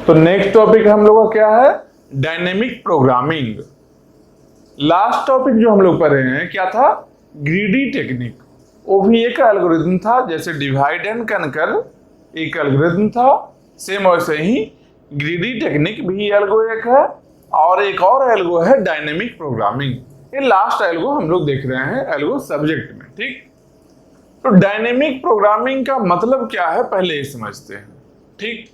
तो next topic हम लोग का क्या है? Dynamic programming. लास्ट टॉपिक जो हम लोग पढ़े हैं क्या था? Greedy technique. वो भी एक एल्गोरिथम था, जैसे डिवाइड एंड कनकर एक एल्गोरिथम था, सेम वैसे ही ग्रीडी टेक्निक भी एल्गो एक है, और एक और एल्गो है डायनेमिक प्रोग्रामिंग। ये लास्ट एल्गो हम लोग देख रहे हैं एल्गो सब्जेक्ट में। ठीक, तो डायनेमिक प्रोग्रामिंग का मतलब क्या है पहले ये समझते हैं। ठीक,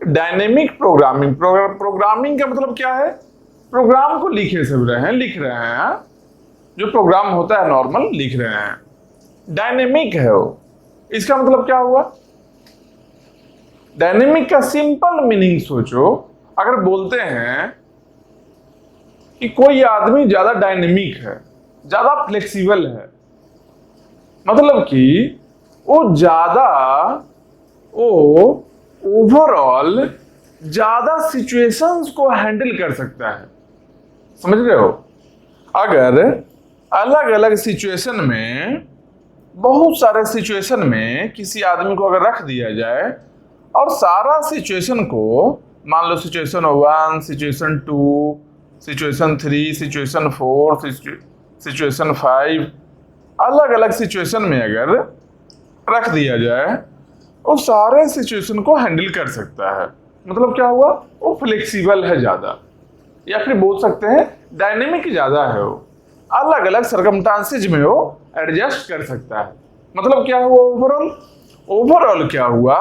डायनेमिक प्रोग्रामिंग, प्रोग्रामिंग का मतलब क्या है? प्रोग्राम को लिख रहे हैं, जो प्रोग्राम होता है नॉर्मल लिख रहे हैं। डायनेमिक है वो, इसका मतलब क्या हुआ? डायनेमिक का सिंपल मीनिंग सोचो। अगर बोलते हैं कि कोई आदमी ज्यादा डायनेमिक है, ज्यादा फ्लेक्सिबल है, मतलब कि वो ओवरऑल ज्यादा सिचुएशंस को हैंडल कर सकता है। समझ रहे हो? अगर अलग अलग सिचुएशन में, बहुत सारे सिचुएशन में किसी आदमी को अगर रख दिया जाए और सारा सिचुएशन को, मान लो situation 1, situation 2, situation 3, situation 4, situation 5, अलग अलग सिचुएशन में अगर रख दिया जाए, वो सारे सिचुएशन को हैंडल कर सकता है। मतलब क्या हुआ? वो फ्लेक्सिबल है ज्यादा, या फिर बोल सकते हैं डायनेमिक ज्यादा है। वो अलग अलग सर्कमस्टांसेस में वो एडजस्ट कर सकता है। मतलब क्या हुआ? ओवरऑल क्या हुआ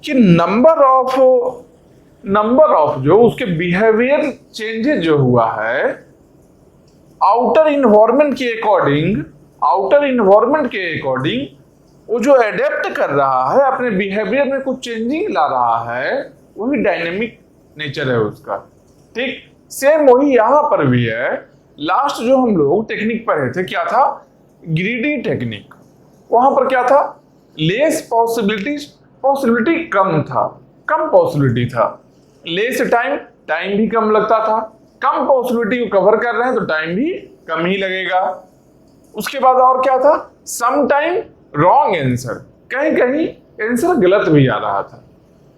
कि नंबर ऑफ जो उसके बिहेवियर चेंजेस जो हुआ है आउटर इन्वायरमेंट के अकॉर्डिंग वो जो एडेप्ट कर रहा है, अपने बिहेवियर में कुछ चेंजिंग ला रहा है, वही डायनेमिक नेचर है उसका। ठीक, सेम वही यहां पर भी है। लास्ट जो हम लोग टेक्निक पढ़े थे क्या था? Greedy technique. वहां पर क्या था? लेस पॉसिबिलिटी कम था, कम पॉसिबिलिटी था। लेस टाइम भी कम लगता था। कम पॉसिबिलिटी को कवर कर रहे हैं तो टाइम भी कम ही लगेगा। उसके बाद और क्या था? सम टाइम रॉन्ग आंसर, कहीं कहीं आंसर गलत भी आ रहा था।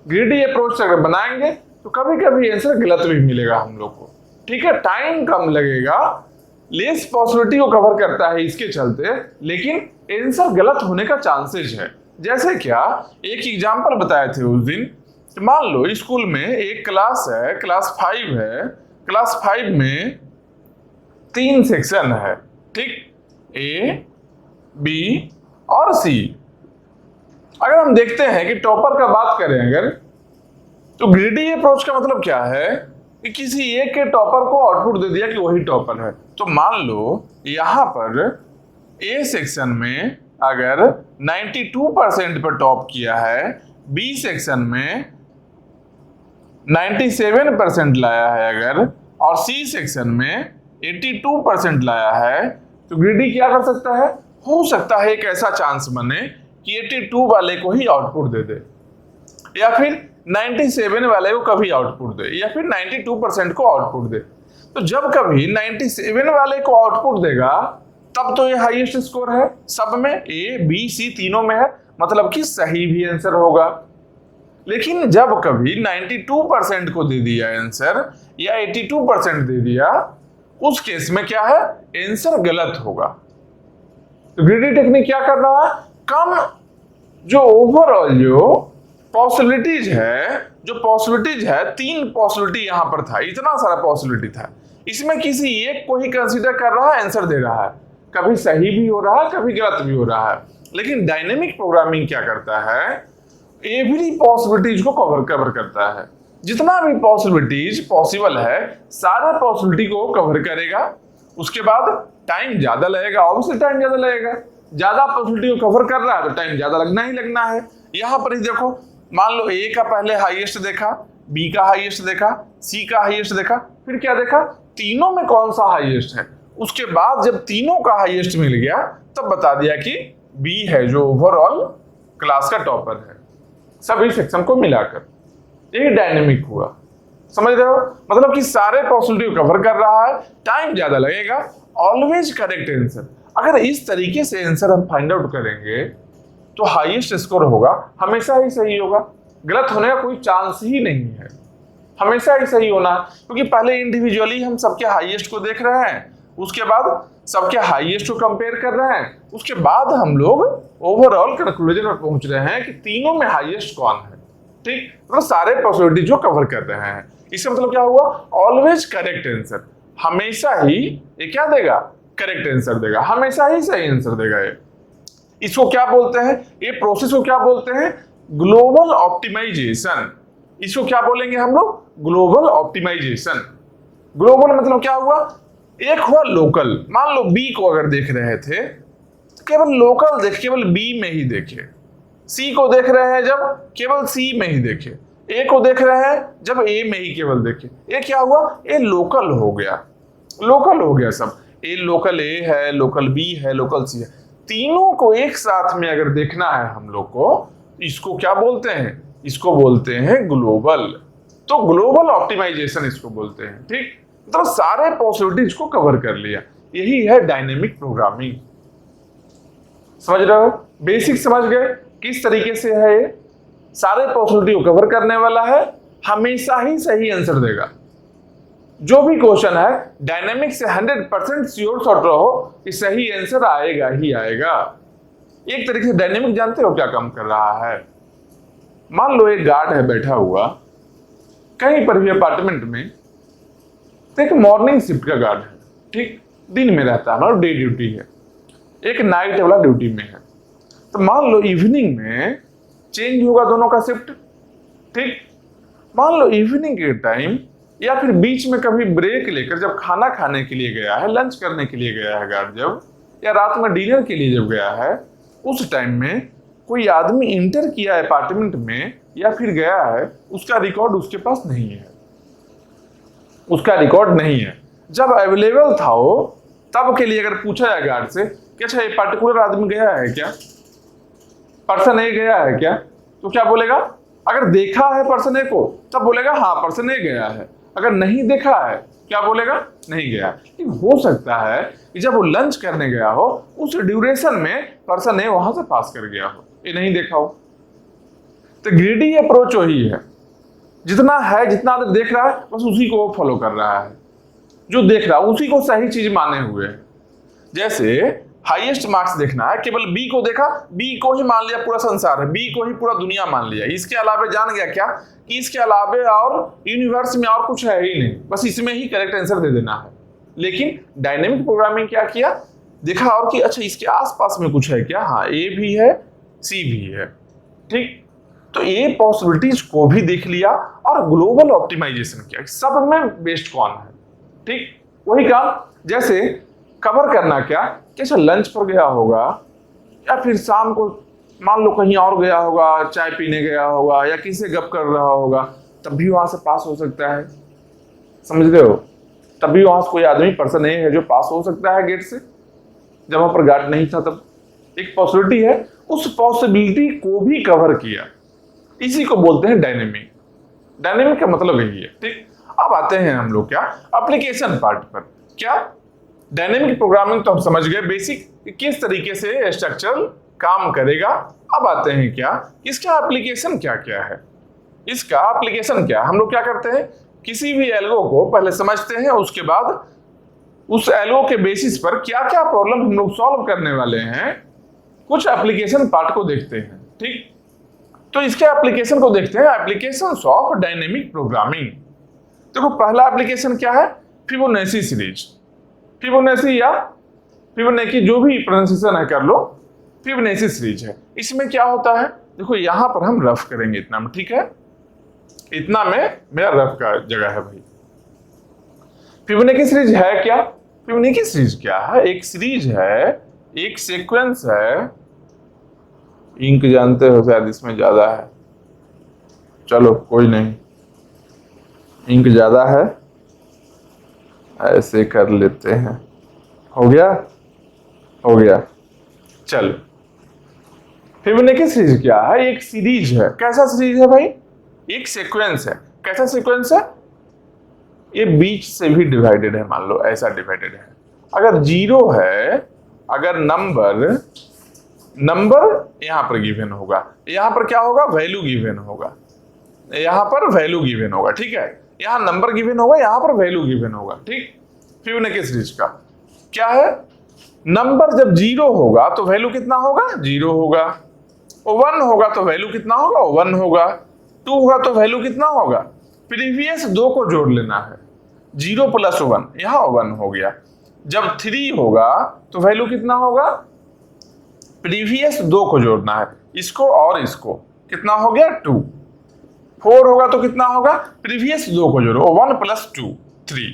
ग्रीडी अप्रोच अगर बनाएंगे तो कभी कभी आंसर गलत भी मिलेगा हम लोग को। ठीक है, टाइम कम लगेगा, लेस पॉसिबिलिटी को कवर करता है इसके चलते, लेकिन आंसर गलत होने का चांसेस है। जैसे क्या, एक एग्जांपल बताए थे उस दिन। मान लो स्कूल में एक क्लास है, क्लास 5 है। क्लास 5 में 3 सेक्शन है। ठीक, ए, बी और सी। अगर हम देखते हैं कि टॉपर का बात करें अगर, तो ग्रीडी अप्रोच का मतलब क्या है कि किसी एक के टॉपर को आउटपुट दे दिया कि वही टॉपर है। तो मान लो यहां पर ए सेक्शन में अगर 92% पर टॉप किया है, बी सेक्शन में 97% लाया है अगर, और सी सेक्शन में 82% लाया है, तो ग्रीडी क्या कर सकता है? हो सकता है एक ऐसा चांस बने कि 82 वाले को ही आउटपुट दे दे, या फिर 97 वाले को कभी आउटपुट दे, या फिर 92% को आउटपुट दे। तो जब कभी 97 वाले को आउटपुट देगा तब तो ये हाईएस्ट स्कोर है सब में, ए बी सी तीनों में है, मतलब कि सही भी आंसर होगा। लेकिन जब कभी 92% को दे दिया आंसर, या 82% दे दिया, उस केस में क्या है? आंसर गलत होगा। तो ग्रीडी टेक्निक क्या कर रहा है? कम जो ओवरऑल जो पॉसिबिलिटीज है 3 पॉसिबिलिटी यहां पर था, इतना सारा पॉसिबिलिटी था, इसमें किसी एक को ही कंसीडर कर रहा है, आंसर दे रहा है। कभी सही भी हो रहा है, कभी गलत भी हो रहा है। लेकिन डायनेमिक प्रोग्रामिंग क्या करता है? एवरी पॉसिबिलिटीज को कवर करता है। जितना भी पॉसिबिलिटीज पॉसिबल है सारे पॉसिबिलिटी को कवर करेगा। उसके बाद टाइम ज्यादा लगेगा, ऑब्वियसली टाइम ज्यादा लगेगा। ज्यादा पॉसिबिलिटी को कवर कर रहा है तो टाइम ज्यादा लगना ही लगना है। यहां पर ही देखो, मान लो ए का पहले हाईएस्ट देखा, बी का हाईएस्ट देखा, सी का हाईएस्ट देखा, फिर क्या देखा? तीनों में कौन सा हाईएस्ट है। उसके बाद जब तीनों का हाईएस्ट मिल गया तब बता दिया कि बी है जो ओवरऑल क्लास का टॉपर है, सभी सेक्शन को मिलाकर। ये डायनेमिक हुआ, समझ रहे हो? मतलब कि सारे पॉसिबिलिटी को कवर कर रहा है, टाइम ज्यादा लगेगा, ऑलवेज करेक्ट आंसर। अगर इस तरीके से आंसर हम फाइंड आउट करेंगे तो हाईएस्ट स्कोर होगा, हमेशा ही सही होगा। गलत होने का कोई चांस ही नहीं है, हमेशा ही सही होना है, क्योंकि पहले इंडिविजुअली हम सबके हाईएस्ट को देख रहे हैं, उसके बाद सबके हाईएस्ट को कंपेयर कर रहे हैं, उसके बाद हम लोग ओवरऑल कंक्लूजन पर पहुंच रहे हैं कि तीनों में हाईएस्ट कौन है। ठीक, मतलब सारे पॉसिबिलिटी जो कवर कर रहे हैं। इसका मतलब क्या हुआ, ऑलवेज करेक्ट आंसर, हमेशा ही ये क्या देगा, करेक्ट आंसर देगा, हमेशा ही सही आंसर देगा। ये इसको क्या बोलते हैं, ये प्रोसेस को क्या बोलते हैं, ग्लोबल ऑप्टिमाइजेशन। इसको क्या बोलेंगे हम लोग, ग्लोबल ऑप्टिमाइजेशन। ग्लोबल मतलब क्या हुआ, एक हुआ लोकल, मान लो बी को अगर देख रहे थे तो केवल लोकल देखे, केवल बी में ही देखे। सी को देख रहे हैं जब केवल सी में ही देखे। ए को देख रहे हैं जब ए में ही केवल देखे। ये क्या हुआ, ये लोकल हो गया, लोकल हो गया सब। ए लोकल ए है, लोकल बी है, लोकल सी है, तीनों को एक साथ में अगर देखना है हम लोग को, इसको क्या बोलते हैं, इसको बोलते हैं ग्लोबल। तो ग्लोबल ऑप्टिमाइजेशन इसको बोलते हैं। ठीक, तो सारे पॉसिबिलिटीज को कवर कर लिया, यही है डायनेमिक प्रोग्रामिंग। समझ रहे हो, बेसिक समझ गए किस तरीके से है ये, सारे पॉसिबिलिटी को कवर करने वाला है, हमेशा ही सही आंसर देगा। जो भी क्वेश्चन है डायनेमिक से 100% श्योर शॉट रहो कि सही आंसर आएगा ही आएगा। एक तरीके से डायनेमिक जानते हो क्या काम कर रहा है, मान लो एक गार्ड है बैठा हुआ कहीं पर भी अपार्टमेंट में, तो एक मॉर्निंग शिफ्ट का गार्ड है, ठीक, दिन में रहता है, मतलब डे ड्यूटी है, एक नाइट वाला ड्यूटी में है। तो मान लो इवनिंग में चेंज होगा दोनों का शिफ्ट। ठीक, मान लो इवनिंग के टाइम या फिर बीच में कभी ब्रेक लेकर जब खाना खाने के लिए गया है, लंच करने के लिए गया है गार्ड जब, या रात में डिनर के लिए जब गया है, उस टाइम में कोई आदमी इंटर किया है अपार्टमेंट में या फिर गया है, उसका रिकॉर्ड उसके पास नहीं है, उसका रिकॉर्ड नहीं है। जब अवेलेबल था वो, तब के लिए अगर पूछा जाए गार्ड से कि अच्छा ये पर्टिकुलर आदमी गया है क्या, पर्सन ए गया है क्या, तो क्या बोलेगा, अगर देखा है पर्सन ए को तब बोलेगा हाँ पर्सन ए गया है, अगर नहीं देखा है क्या बोलेगा, नहीं गया। हो सकता है कि जब वो लंच करने गया हो उस ड्यूरेशन में पर्सन ए वहां से पास कर गया हो, ये नहीं देखा हो। तो ग्रीडी अप्रोच वही है, जितना है जितना देख रहा है बस उसी को फॉलो कर रहा है, जो देख रहा है उसी को सही चीज माने हुए है। जैसे हाईएस्ट मार्क्स देखना है, केवल बी को देखा, बी को ही मान लिया पूरा संसार है, बी को ही पूरा दुनिया मान लिया, इसके अलावा जान गया क्या कि इसके अलावा और यूनिवर्स में और कुछ है ही नहीं, बस इसमें ही करेक्ट आंसर दे देना है। लेकिन डायनेमिक प्रोग्रामिंग क्या किया, देखा और कि अच्छा इसके आसपास में कुछ है क्या, हाँ ए भी है सी भी है। ठीक, तो ये पॉसिबिलिटीज को भी देख लिया और ग्लोबल ऑप्टिमाइजेशन किया, सब में बेस्ट कौन है। ठीक, वही काम जैसे कवर करना क्या, कैसे लंच पर गया होगा या फिर शाम को मान लो कहीं और गया होगा, चाय पीने गया होगा या किसी से गप कर रहा होगा, तब भी वहां से पास हो सकता है। समझ रहे हो, तब भी वहां से कोई आदमी पर्सन ए है जो पास हो सकता है गेट से, जब वहां पर गार्ड नहीं था तब। एक पॉसिबिलिटी है, उस पॉसिबिलिटी को भी कवर किया, इसी को बोलते हैं डायनेमिक। डायनेमिक का मतलब यही है। ठीक, अब आते हैं हम लोग क्या एप्लीकेशन पार्ट पर। क्या डायनेमिक प्रोग्रामिंग तो हम समझ गए बेसिक किस तरीके से स्ट्रक्चरल काम करेगा। अब आते हैं क्या इसका एप्लीकेशन क्या क्या है, इसका एप्लीकेशन क्या। हम लोग क्या करते हैं, किसी भी एल्गो को पहले समझते हैं, उसके बाद उस एल्गो के बेसिस पर क्या क्या प्रॉब्लम हम लोग सॉल्व करने वाले हैं, कुछ एप्लीकेशन पार्ट को देखते हैं। ठीक, तो इसके एप्लीकेशन को देखते हैं, एप्लीकेशन ऑफ डायनेमिक प्रोग्रामिंग। देखो पहला एप्लीकेशन क्या है, फिबोनाची सीरीज। फिबोनाची या फिबोनाची जो भी प्रोनाउंसिएशन है कर लो, फिबोनाची सीरीज है। इसमें क्या होता है, देखो यहां पर हम रफ करेंगे इतना में, ठीक है, इतना में मेरा रफ का जगह है भाई। फिबोनाची सीरीज है क्या, फिबोनाची सीरीज क्या है, एक सीरीज है, एक सीक्वेंस है। इंक जानते हो शायद इसमें ज्यादा है, चलो कोई नहीं, इंक ज्यादा है, ऐसे कर लेते हैं, हो गया, हो गया। चलो फिबोनाची सीरीज क्या है, एक सीरीज है। कैसा सीरीज है भाई, एक सीक्वेंस है। कैसा सीक्वेंस है, ये बीच से भी डिवाइडेड है, मान लो ऐसा डिवाइडेड है। अगर जीरो है, अगर नंबर यहां पर गिवन होगा, यहां पर क्या होगा, वैल्यू गिवन होगा। यहां पर वैल्यू गिवन होगा, ठीक है, यहां नंबर गिवन होगा, यहां पर वैल्यू गिवन होगा, ठीक। फिबोनाची सीरीज का क्या है, नंबर जब 0 होगा तो वैल्यू कितना होगा, 0 होगा, 1 होगा तो वैल्यू कितना होगा, 1 होगा, 2 होगा तो वैल्यू कितना होगा, प्रीवियस दो को जोड़ लेना है, 0 + 1 यहां 1 हो गया। जब 3 होगा तो वैल्यू कितना होगा, प्रीवियस दो को जोड़ना है, इसको और इसको, कितना हो गया 2। 4 होगा तो कितना होगा, प्रीवियस दो को जोड़ो, 1 + 2 3।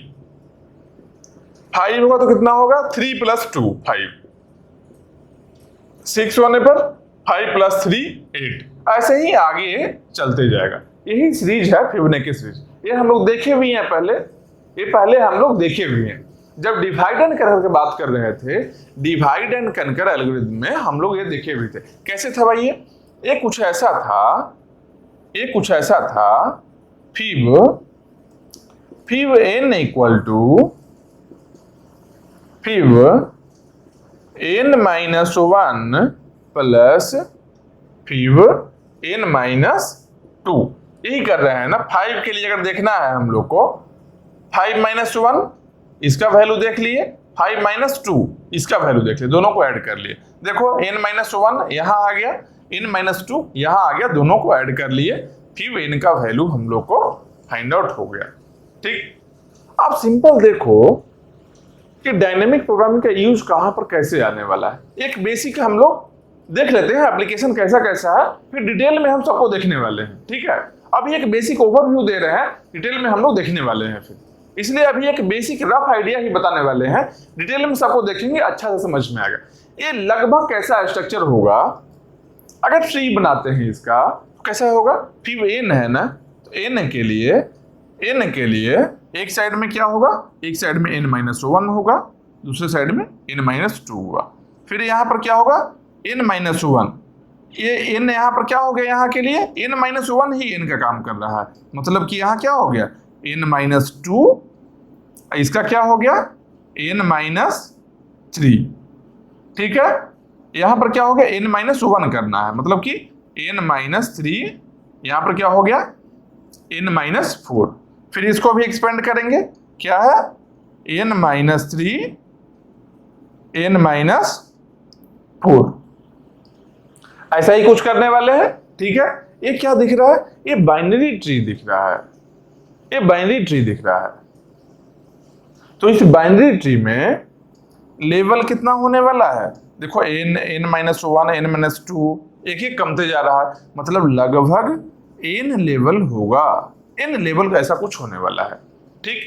5 होगा तो कितना होगा, 3 + 2 5। 6 होने पर 5 + 3 8। ऐसे ही आगे चलते जाएगा। यही सीरीज है फिबोनाची सीरीज। ये हम लोग देखे भी हैं पहले, ये पहले हम लोग देखे भी हैं जब डिवाइड एंड कनकर की बात कर रहे थे। डिवाइड एंड कनकर एल्गोरिथम में हम लोग ये देखे भी थे। कैसे था भाई, ये कुछ ऐसा था, fib n equal to fib n - 1 plus fib n - 2। यही कर रहे हैं ना। 5 के लिए अगर देखना है हम लोग को, 5 - 1 इसका वैल्यू देख लिए, 5 - 2 इसका वैल्यू देख लिए, दोनों को ऐड कर लिए। देखो n - 1 यहां आ गया, n - 2 यहां आ गया, दोनों को ऐड कर लिए, फिर n का वैल्यू हम लोग को फाइंड आउट हो गया, ठीक। आप सिंपल देखो कि डायनेमिक प्रोग्रामिंग का यूज कहां पर कैसे आने वाला है। एक बेसिक हम लोग देख लेते हैं एप्लीकेशन कैसा कैसा है, फिर डिटेल में हम सबको देखने वाले हैं, ठीक है। अभी एक बेसिक ओवरव्यू दे रहे हैं, डिटेल में हम लोग देखने वाले हैं फिर, इसलिए अभी एक बेसिक रफ आइडिया ही बताने वाले हैं, डिटेल में सबको देखेंगे, अच्छा से समझ में आएगा। ये लगभग कैसा स्ट्रक्चर होगा, अगर ट्री बनाते हैं इसका तो कैसा होगा, फिर n है ना, तो n के लिए एक साइड में क्या होगा, एक साइड में n - 1 होगा, दूसरे साइड में n - 2 होगा, फिर यहाँ पर क्या होगा n - 1। ये n यहाँ पर क्या हो गया, यहाँ के लिए n - 1 ही n का काम कर रहा है, मतलब कि यहाँ क्या हो गया n - 2, इसका क्या हो गया n - 3, ठीक है। यहाँ पर क्या हो गया n - 1 करना है, मतलब कि n - 3, यहाँ पर क्या हो गया n - 4। फिर इसको भी एक्सपेंड करेंगे, क्या है n - 3 n - 4, ऐसा ही कुछ करने वाले हैं, ठीक है। ये क्या दिख रहा है, ये बाइनरी ट्री दिख रहा है, ये बाइनरी ट्री दिख रहा है। तो इस बाइनरी ट्री में लेवल कितना होने वाला है, देखो n - 1 n - 2 एक एक कमते जा रहा है, मतलब लगभग n लेवल होगा, n लेवल का ऐसा कुछ होने वाला है, ठीक।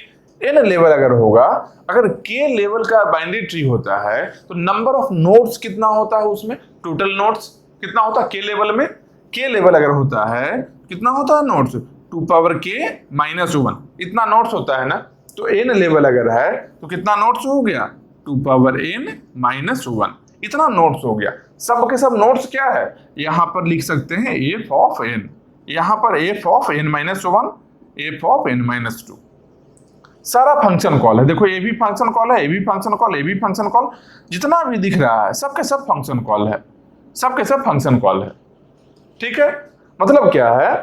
n लेवल अगर होगा, अगर k लेवल का बाइनरी ट्री होता है तो नंबर ऑफ नोड्स कितना होता है उसमें, टोटल नोड्स कितना होता है k लेवल में, k लेवल अगर होता है कितना होता है नोड्स, 2k - 1 इतना नोड्स होता है ना। तो n लेवल अगर है तो कितना नोड्स हो गया, 2n - 1 इतना नोड्स हो गया। सब के सब नोड्स क्या है, यहां पर लिख सकते हैं f of n, यहां पर f of n - 1 f of n - 2 सारा फंक्शन कॉल है। देखो ये भी फंक्शन कॉल है, ये भी फंक्शन कॉल, ये भी फंक्शन कॉल, जितना भी दिख रहा है सबके सब फंक्शन कॉल है, सबके सब फंक्शन कॉल है, ठीक है। मतलब क्या है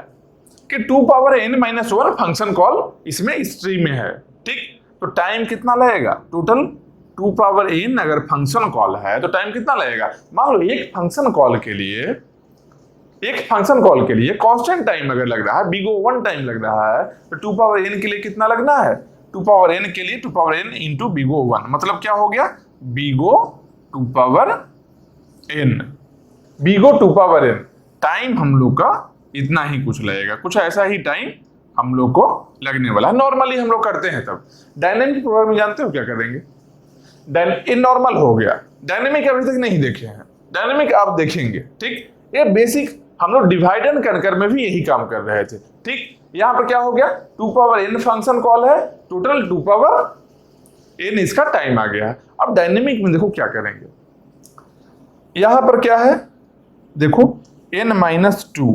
कि 2n - 1 फंक्शन कॉल इसमें इस ट्री में है, ठीक। तो टाइम कितना लगेगा, टोटल 2n अगर फंक्शन कॉल है तो टाइम कितना लगेगा, मान लो एक फंक्शन कॉल के लिए कांस्टेंट टाइम अगर लग रहा है, big O 1 टाइम लग रहा है, तो 2n के लिए कितना लगना है, 2n के लिए 2n इंटू big O 1, मतलब क्या हो गया big O 2n, big O 2n। Time हम लोग का इतना ही कुछ लगेगा, कुछ ऐसा ही टाइम हम लोग को लगने वाला है। नॉर्मली हम लोग करते हैं, तब डायनेमिक प्रोग्रामिंग जानते हो क्या करेंगे, नॉर्मल हो गया, डायनेमिक अभी तक नहीं देखे हैं, डायनेमिक आप देखेंगे, ठीक। ये बेसिक हम लोग डिवाइड एंड कनकर में भी यही काम कर रहे थे, ठीक। यहां पर क्या हो गया 2n फंक्शन कॉल है, टोटल 2n इसका टाइम आ गया है। अब डायनेमिक में देखो क्या करेंगे, यहां पर क्या है देखो n - 2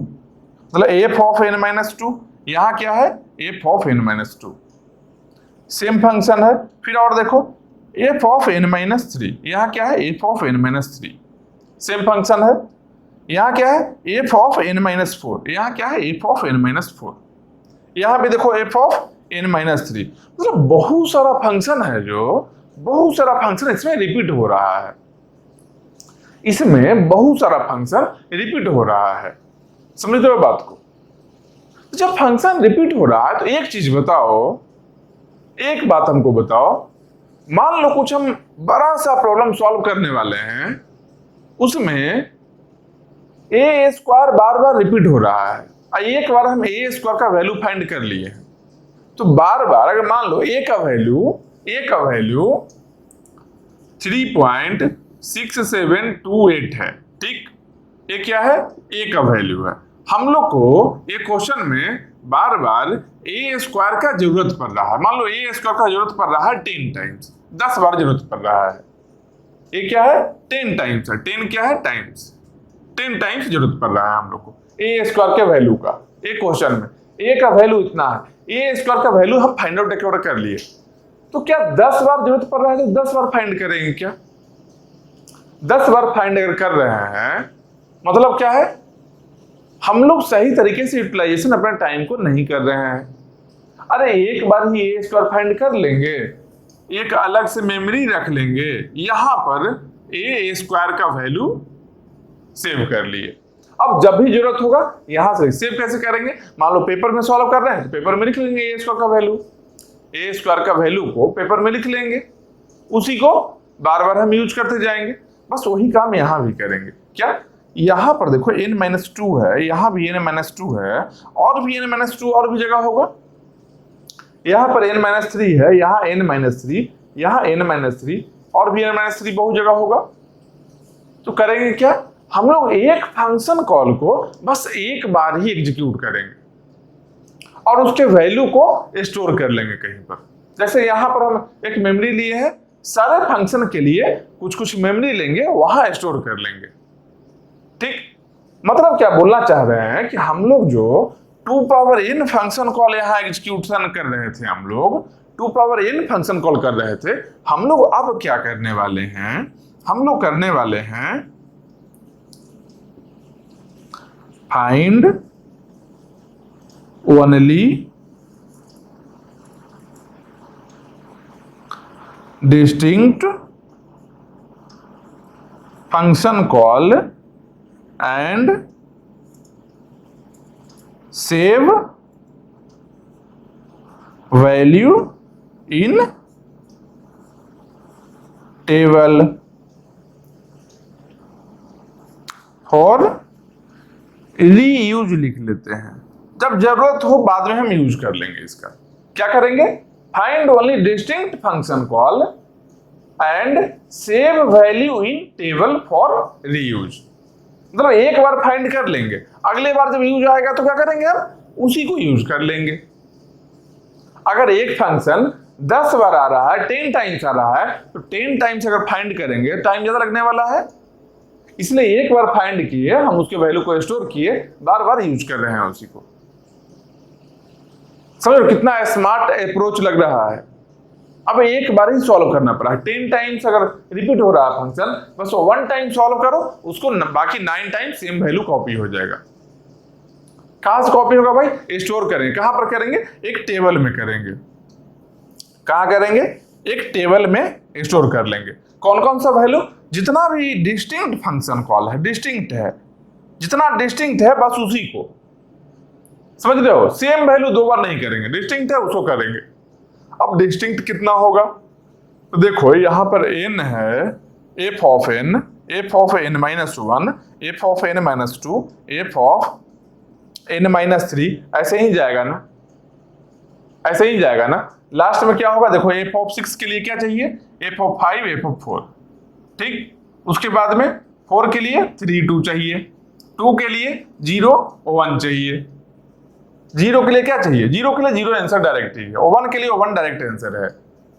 मतलब f of n - 2, यहां क्या है f of n - 2 same function है। फिर और देखो f of n - 3, यहां क्या है f of n - 3 same function है। यहाँ क्या है एफ ऑफ एन माइनस 4, यहाँ क्या है एफ ऑफ एन माइनस 4, यहाँ पे देखो एफ ऑफ एन माइनस 3। मतलब बहुत सारा फंक्शन है, जो बहुत सारा फंक्शन इसमें रिपीट हो रहा है, इसमें बहुत सारा फंक्शन रिपीट हो रहा है। समझ रहे हो बात को? जब फंक्शन रिपीट हो रहा है तो एक चीज बताओ, एक बात हमको बताओ, मान लो कुछ हम बड़ा सा प्रॉब्लम सॉल्व करने वाले हैं, उसमें ए स्क्वायर बार बार रिपीट हो रहा है, एक बार हम ए स्क्वायर का वैल्यू फाइंड कर लिए, तो बार बार अगर मान लो ए का वैल्यू 3.6728 है, ठीक, ये क्या है ए का वैल्यू है। हम लोग को ये क्वेश्चन में बार बार ए स्क्वायर का जरूरत पड़ रहा है, मान लो ए स्क्वायर का जरूरत पड़ रहा है 10 टाइम्स, 10 बार जरूरत पड़ रहा है, ये क्या है 10 टाइम्स है, 10 क्या है टाइम्स, 10 टाइम्स जरूरत पड़ रहा है हम लोग को ए स्क्वायर के वैल्यू का। एक क्वेश्चन में ए का वैल्यू इतना है, ए स्क्वायर का वैल्यू हम फाइंड आउट कर लिए, तो क्या 10 बार जरूरत पड़ रहा है तो 10 बार फाइंड करेंगे क्या? 10 बार फाइंड अगर कर रहे हैं मतलब क्या है, हम लोग सही तरीके से यूटिलाइजेशन अपने टाइम को नहीं कर रहे हैं। अरे एक बार ही ए स्क्वायर फाइंड कर लेंगे, एक अलग से मेमोरी रख लेंगे, यहां पर ए स्क्वायर का वैल्यू सेव कर लिए, अब जब भी जरूरत होगा यहां से सेव कैसे करेंगे, मान लो पेपर में सॉल्व कर रहे हैं तो पेपर में लिख लेंगे ए स्क्वायर का वैल्यू, ए स्क्वायर का वैल्यू को पेपर में लिख लेंगे, उसी को बार बार हम यूज करते जाएंगे, बस वही काम यहां भी करेंगे। क्या यहां पर देखो n-2 है, यहां भी n-2 है, और भी n-2 और भी जगह होगा, यहां पर n-3 है, यहां n-3, यहां n-3 और भी n-3 बहुत जगह होगा। तो करेंगे क्या, हम लोग एक फंक्शन कॉल को बस एक बार ही एग्जीक्यूट करेंगे और उसके वैल्यू को स्टोर कर लेंगे कहीं पर। जैसे यहां पर हम एक मेमोरी लिए हैं, सारे फंक्शन के लिए कुछ कुछ मेमोरी लेंगे, वहां स्टोर कर लेंगे, ठीक। मतलब क्या बोलना चाह रहे हैं कि हम लोग जो 2 पावर n फंक्शन कॉल यहां एग्जीक्यूशन कर रहे थे, हम लोग 2 पावर n फंक्शन कॉल कर रहे थे, हम लोग अब क्या करने वाले हैं, हम लोग करने वाले हैं find only distinct function call and save value in table for reuse लिख लेते हैं, जब जरूरत हो बाद में हम यूज कर लेंगे इसका। क्या करेंगे, find only distinct function call and save value in table for reuse. मतलब एक बार फाइंड कर लेंगे, अगले बार जब यूज आएगा तो क्या करेंगे, हम उसी को यूज कर लेंगे। अगर एक फंक्शन 10 बार आ रहा है, 10 टाइम्स आ रहा है, तो 10 टाइम्स अगर फाइंड करेंगे टाइम ज्यादा लगने वाला है, इसलिए एक बार फाइंड किए, हम उसके वैल्यू को स्टोर किए, बार बार यूज कर रहे हैं उसी को। समझो कितना स्मार्ट अप्रोच लग रहा है। अब एक बार ही सॉल्व करना पड़ा है, 10 टाइम्स अगर रिपीट हो रहा है फंक्शन, बस 1 टाइम सॉल्व करो, उसको बाकी 9 टाइम्स सेम वैल्यू कॉपी हो जाएगा। कहां से कॉपी होगा भाई, स्टोर करेंगे, कहां पर करेंगे, एक टेबल में करेंगे। कहां करेंगे, एक टेबल में स्टोर कर लेंगे। कौन कौन सा वैल्यू, जितना भी डिस्टिंक्ट फंक्शन कॉल है, डिस्टिंक्ट है, जितना डिस्टिंक्ट है बस उसी को, समझ रहे हो, सेम वैल्यू 2 बार नहीं करेंगे, डिस्टिंक्ट है उसको करेंगे। अब डिस्टिंक्ट कितना होगा, तो देखो यहां पर n है, f of n, f of n minus 1, f of n minus 2, f of n minus 3, ऐसे ही जाएगा ना, ऐसे ही जाएगा ना। लास्ट में क्या होगा, देखो f ऑफ 6 के लिए क्या चाहिए, f ऑफ 5, f ऑफ 4, ठीक। उसके बाद में 4 के लिए 3, 2 चाहिए, 2 के लिए 0, 1 चाहिए, 0 के लिए क्या चाहिए, 0 के लिए 0 आंसर डायरेक्ट ही है, 1 के लिए 1 डायरेक्ट आंसर है,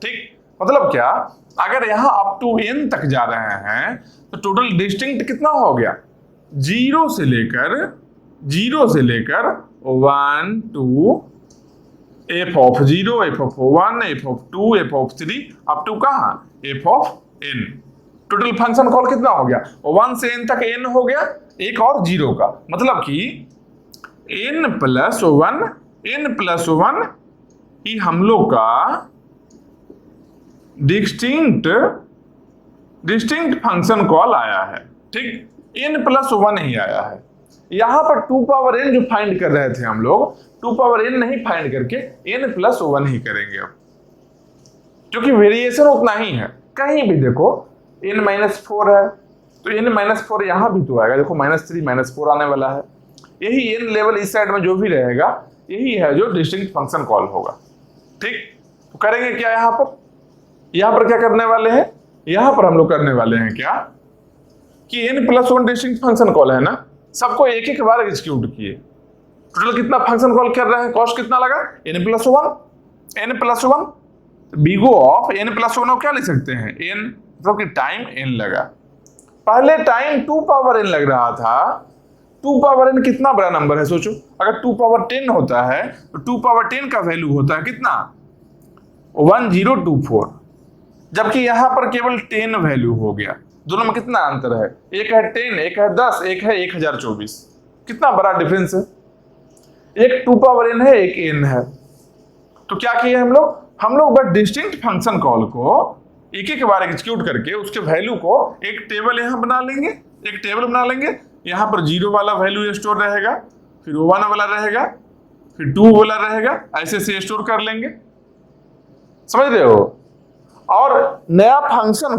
ठीक। मतलब क्या, अगर यहां अप टू n तक जा रहे हैं तो टोटल डिस्टिंक्ट कितना हो गया, 0 से लेकर 1 2 f of 0, f of 1, f of 2, f of 3 up to कहां, f of n। Total function call कितना हो गया, 1 से n तक n हो गया, एक और 0 का, मतलब कि n+1 ही हम लोग का डिस्टिंक्ट फंक्शन कॉल आया है। ठीक, n+1 ही आया है। यहां पर 2 पावर n जो फाइंड कर रहे थे हम लोग, 2 पावर n नहीं फाइंड करके n+1 ही करेंगे अब, क्योंकि वेरिएशन उतना ही है। कहीं भी देखो n-4 है तो n-4 यहां भी तो आएगा, देखो -3 -4 आने वाला है। यही n लेवल इस साइड में जो भी रहेगा यही है जो डिस्टिंक्ट फंक्शन कॉल होगा। ठीक, तो करेंगे क्या यहां पर क्या करने वाले हैं, यहां पर हम लोग करने वाले हैं क्या कि n+1 डिस्टिंक्ट फंक्शन कॉल है ना, सबको एक एक बार एग्जीक्यूट किए। टोटल कितना फंक्शन कॉल कर रहे हैं, कॉस्ट कितना लगा, n+1 बिगो ऑफ n+1 को क्या लिख सकते हैं, n मतलब कि टाइम n लगा। पहले टाइम 2 पावर n लग रहा था, 2 पावर n कितना बड़ा नंबर है सोचो, अगर 2 पावर 10 होता है तो 2 पावर 10 का वैल्यू होता है कितना, 1024, जबकि यहां पर केवल 10 वैल्यू हो गया। दोनों में कितना अंतर है, एक है 10, एक है 10, एक है 1024, कितना बड़ा डिफरेंस है। एक 2 पावर n है, एक n है। तो क्या किए हम लोग बस डिस्टिंक्ट फंक्शन कॉल को एक एक बार एग्जीक्यूट करके उसके वैल्यू को एक टेबल यहां बना लेंगे, यहां पर 0 वाला वैल्यू स्टोर रहेगा, फिर 1 वाला रहेगा, फिर 2 वाला रहेगा, ऐसे से स्टोर कर लेंगे, समझ रहे हो। और नया फंक्शन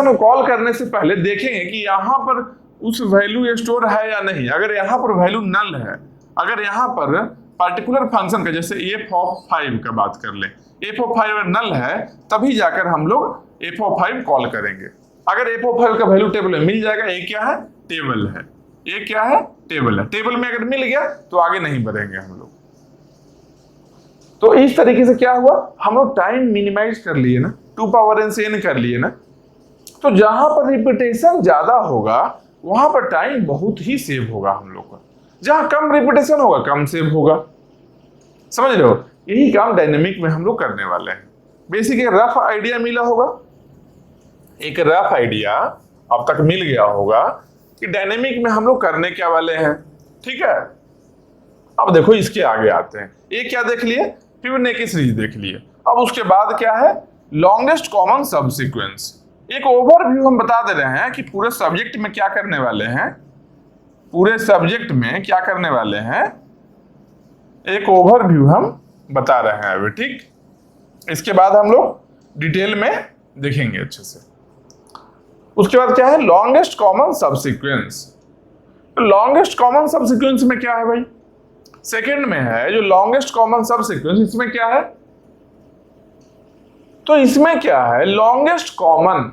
को कॉल करने से पहले देखेंगे कि यहां पर उस वैल्यू स्टोर है या नहीं। अगर यहां पर वैल्यू नल है, अगर यहां पर पर्टिकुलर फंक्शन का जैसे f(5) का बात कर ले, f(5) अगर नल है तभी जाकर हम लोग f(5) कॉल करेंगे। अगर f(5) का वैल्यू टेबल में मिल जाएगा, ये क्या है, टेबल है, ये क्या है, टेबल है। टेबल में अगर मिल गया तो आगे नहीं बढ़ेंगे हम लोग। तो इस तरीके से क्या हुआ, हम लोग टाइम मिनिमाइज कर लिए ना, 2 पावर n से n कर लिए ना। तो जहां पर रिपीटेशन ज्यादा होगा वहां पर टाइम बहुत ही सेव होगा हम लोग का, जहां कम रिपीटेशन होगा कम सेव होगा, समझ रहे हो। यही काम डायनेमिक में हम लोग करने वाले हैं। बेसिक एक रफ आइडिया मिला होगा, एक रफ आइडिया अब तक मिल गया होगा कि डायनेमिक में हम लोग करने क्या वाले हैं। ठीक है, अब देखो इसके आगे आते हैं। ये क्या देख लिए, फिबोनाची सीरीज देख लिए। अब उसके बाद क्या है, लॉन्गेस्ट कॉमन सबसीक्वेंस। एक ओवरव्यू हम बता दे रहे हैं कि पूरे सब्जेक्ट में क्या करने वाले हैं, एक ओवरव्यू हम बता रहे हैं अभी। ठीक, इसके बाद हम लोग डिटेल में देखेंगे अच्छे से। उसके बाद क्या है, longest common subsequence. Longest common subsequence में क्या है भाई, सेकंड में है जो लॉन्गेस्ट कॉमन सबसीक्वेंस, इसमें क्या है, तो इसमें क्या है, लॉन्गेस्ट कॉमन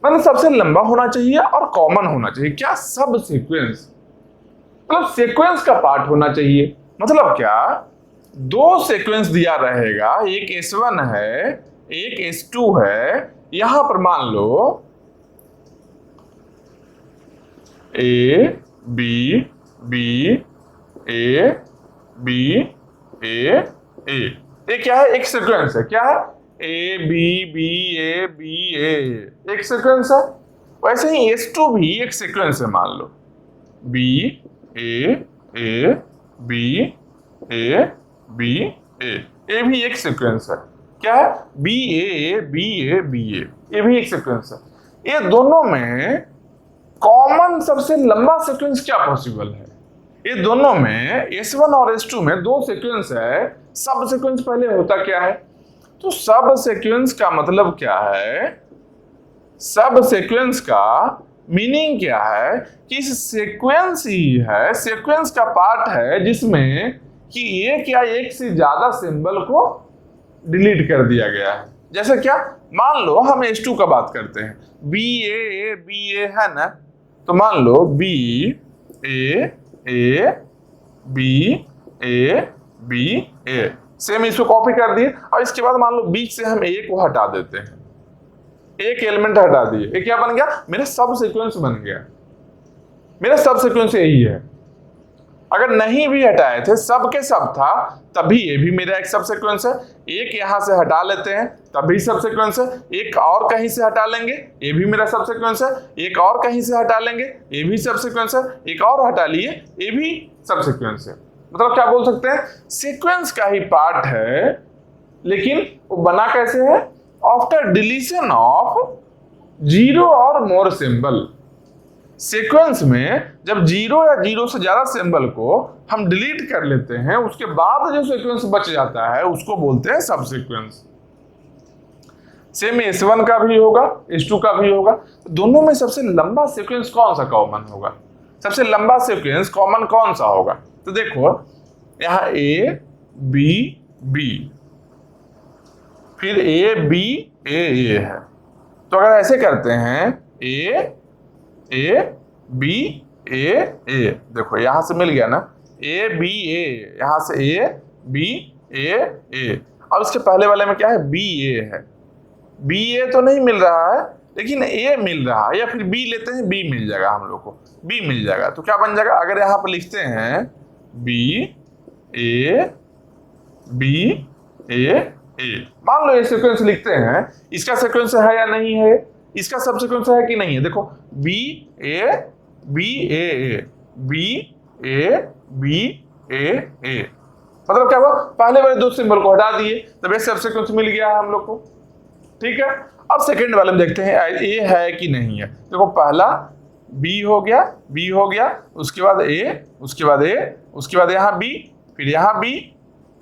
मतलब सबसे लंबा होना चाहिए और कॉमन होना चाहिए। क्या, सब सीक्वेंस मतलब सीक्वेंस का पार्ट होना चाहिए। मतलब क्या, 2 सीक्वेंस दिया रहेगा, एक S1 है एक S2 है। यहां पर मान लो A B B A B A A, ये क्या है, एक सीक्वेंस है। क्या है, A B B A B A, एक सीक्वेंस है। वैसे ही S2 भी एक सीक्वेंस है, मान लो B A A B A B A, ये भी एक सीक्वेंस है। क्या है, B A B A B A, ये भी एक सीक्वेंस है। ये दोनों में कॉमन सबसे लंबा सीक्वेंस क्या पॉसिबल है, ये दोनों में S1 और S2 में 2 सीक्वेंस है। सब सीक्वेंस पहले होता क्या है, तो सब सीक्वेंस का मतलब क्या है, सब सीक्वेंस का मीनिंग क्या है कि इस सीक्वेंस ही है, सीक्वेंस का पार्ट है जिसमें कि एक या एक से ज्यादा सिंबल को डिलीट कर दिया गया है। जैसे क्या, मान लो हम S2 का बात करते हैं, B A B A है ना, तो मान लो B A A B A B A, same इसको कॉपी कर दिए। और इसके बाद मान लो बीच से हम A को हटा देते हैं, एक एलिमेंट हटा दिए, ये क्या बन गया, मेरा सब सीक्वेंस बन गया। मेरा सब सीक्वेंस यही है। अगर नहीं भी हटाए थे, सब के सब था, तभी ये भी मेरा एक सब सीक्वेंस है। एक यहां से हटा लेते हैं तभी सब सीक्वेंस है। एक और कहीं से हटा लेंगे, ये भी मेरा सब सीक्वेंस है। एक और कहीं से हटा लेंगे, ये भी सब सीक्वेंस है। एक और हटा लिए, ये भी सब सीक्वेंस है। मतलब क्या बोल सकते हैं, सीक्वेंस का ही पार्ट है, लेकिन वो बना कैसे है, आफ्टर डिलीशन ऑफ जीरो और मोर सिंबल। सीक्वेंस में जब जीरो या जीरो से ज्यादा सिंबल को हम डिलीट कर लेते हैं, उसके बाद जो सीक्वेंस बच जाता है उसको बोलते हैं सब सीक्वेंस। सेम S1 का भी होगा, S2 का भी होगा। दोनों में सबसे लंबा सीक्वेंस कौन सा कॉमन होगा, सबसे लंबा सीक्वेंस कॉमन कौन सा होगा? तो देखो यहां A B B, फिर A B A A है। तो अगर ऐसे करते हैं A A B A A, देखो यहां से मिल गया ना, A B A, यहां से A B A A। अब इसके पहले वाले में क्या है, B A है। B A तो नहीं मिल रहा है, लेकिन A मिल रहा है, या फिर B लेते हैं, B मिल जाएगा हम लोग को, B मिल जाएगा। तो क्या बन जाएगा, अगर यहां पर लिखते हैं B A B A A, मान लो ये सीक्वेंस लिखते हैं, इसका सीक्वेंस है या नहीं है, इसका सब सीक्वेंस है कि नहीं है? देखो B A B A A B A B A A, मतलब क्या हुआ, पहले वाले दो सिंबल को हटा दिए, तब ये सब सीक्वेंस मिल गया है हम लोग को। ठीक है, अब सेकंड वाले में देखते हैं A है कि नहीं है। देखो पहला B हो गया, B हो गया, उसके बाद A, उसके बाद A, उसके बाद यहाँ B, फिर यहाँ B,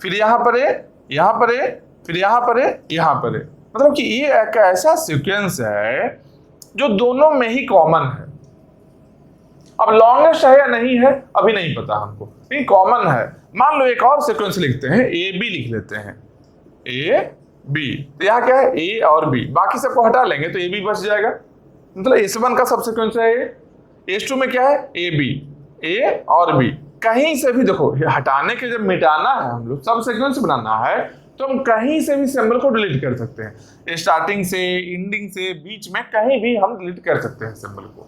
फिर यहाँ पर A, यहाँ पर A, फिर यहाँ पर A, यहाँ पर A। मतलब कि ये एक ऐसा सीक्वेंस है जो दोनों में ही कॉमन है। अब लॉन्गेस्ट है या नहीं है अभी नहीं पता हमको, लेकिन कॉमन है। मान लो एक और सीक्वेंस लिखते हैं, A B लिख लेते हैं, A B। तो यहाँ क्या है, A और B, बाकी सबको हटा लेंगे तो A B बच जाएगा। मतलब S1 का सब सीक्वेंस है ये। S2 में क्या है, A B, A और B। कहीं से भी देखो, हटाने के जब मिटाना है हम लोग, सब सीक्वेंस बनाना है, तो हम कहीं से भी सिंबल को डिलीट कर सकते हैं। स्टार्टिंग से, एंडिंग से, बीच में कहीं भी हम डिलीट कर सकते हैं सिंबल को।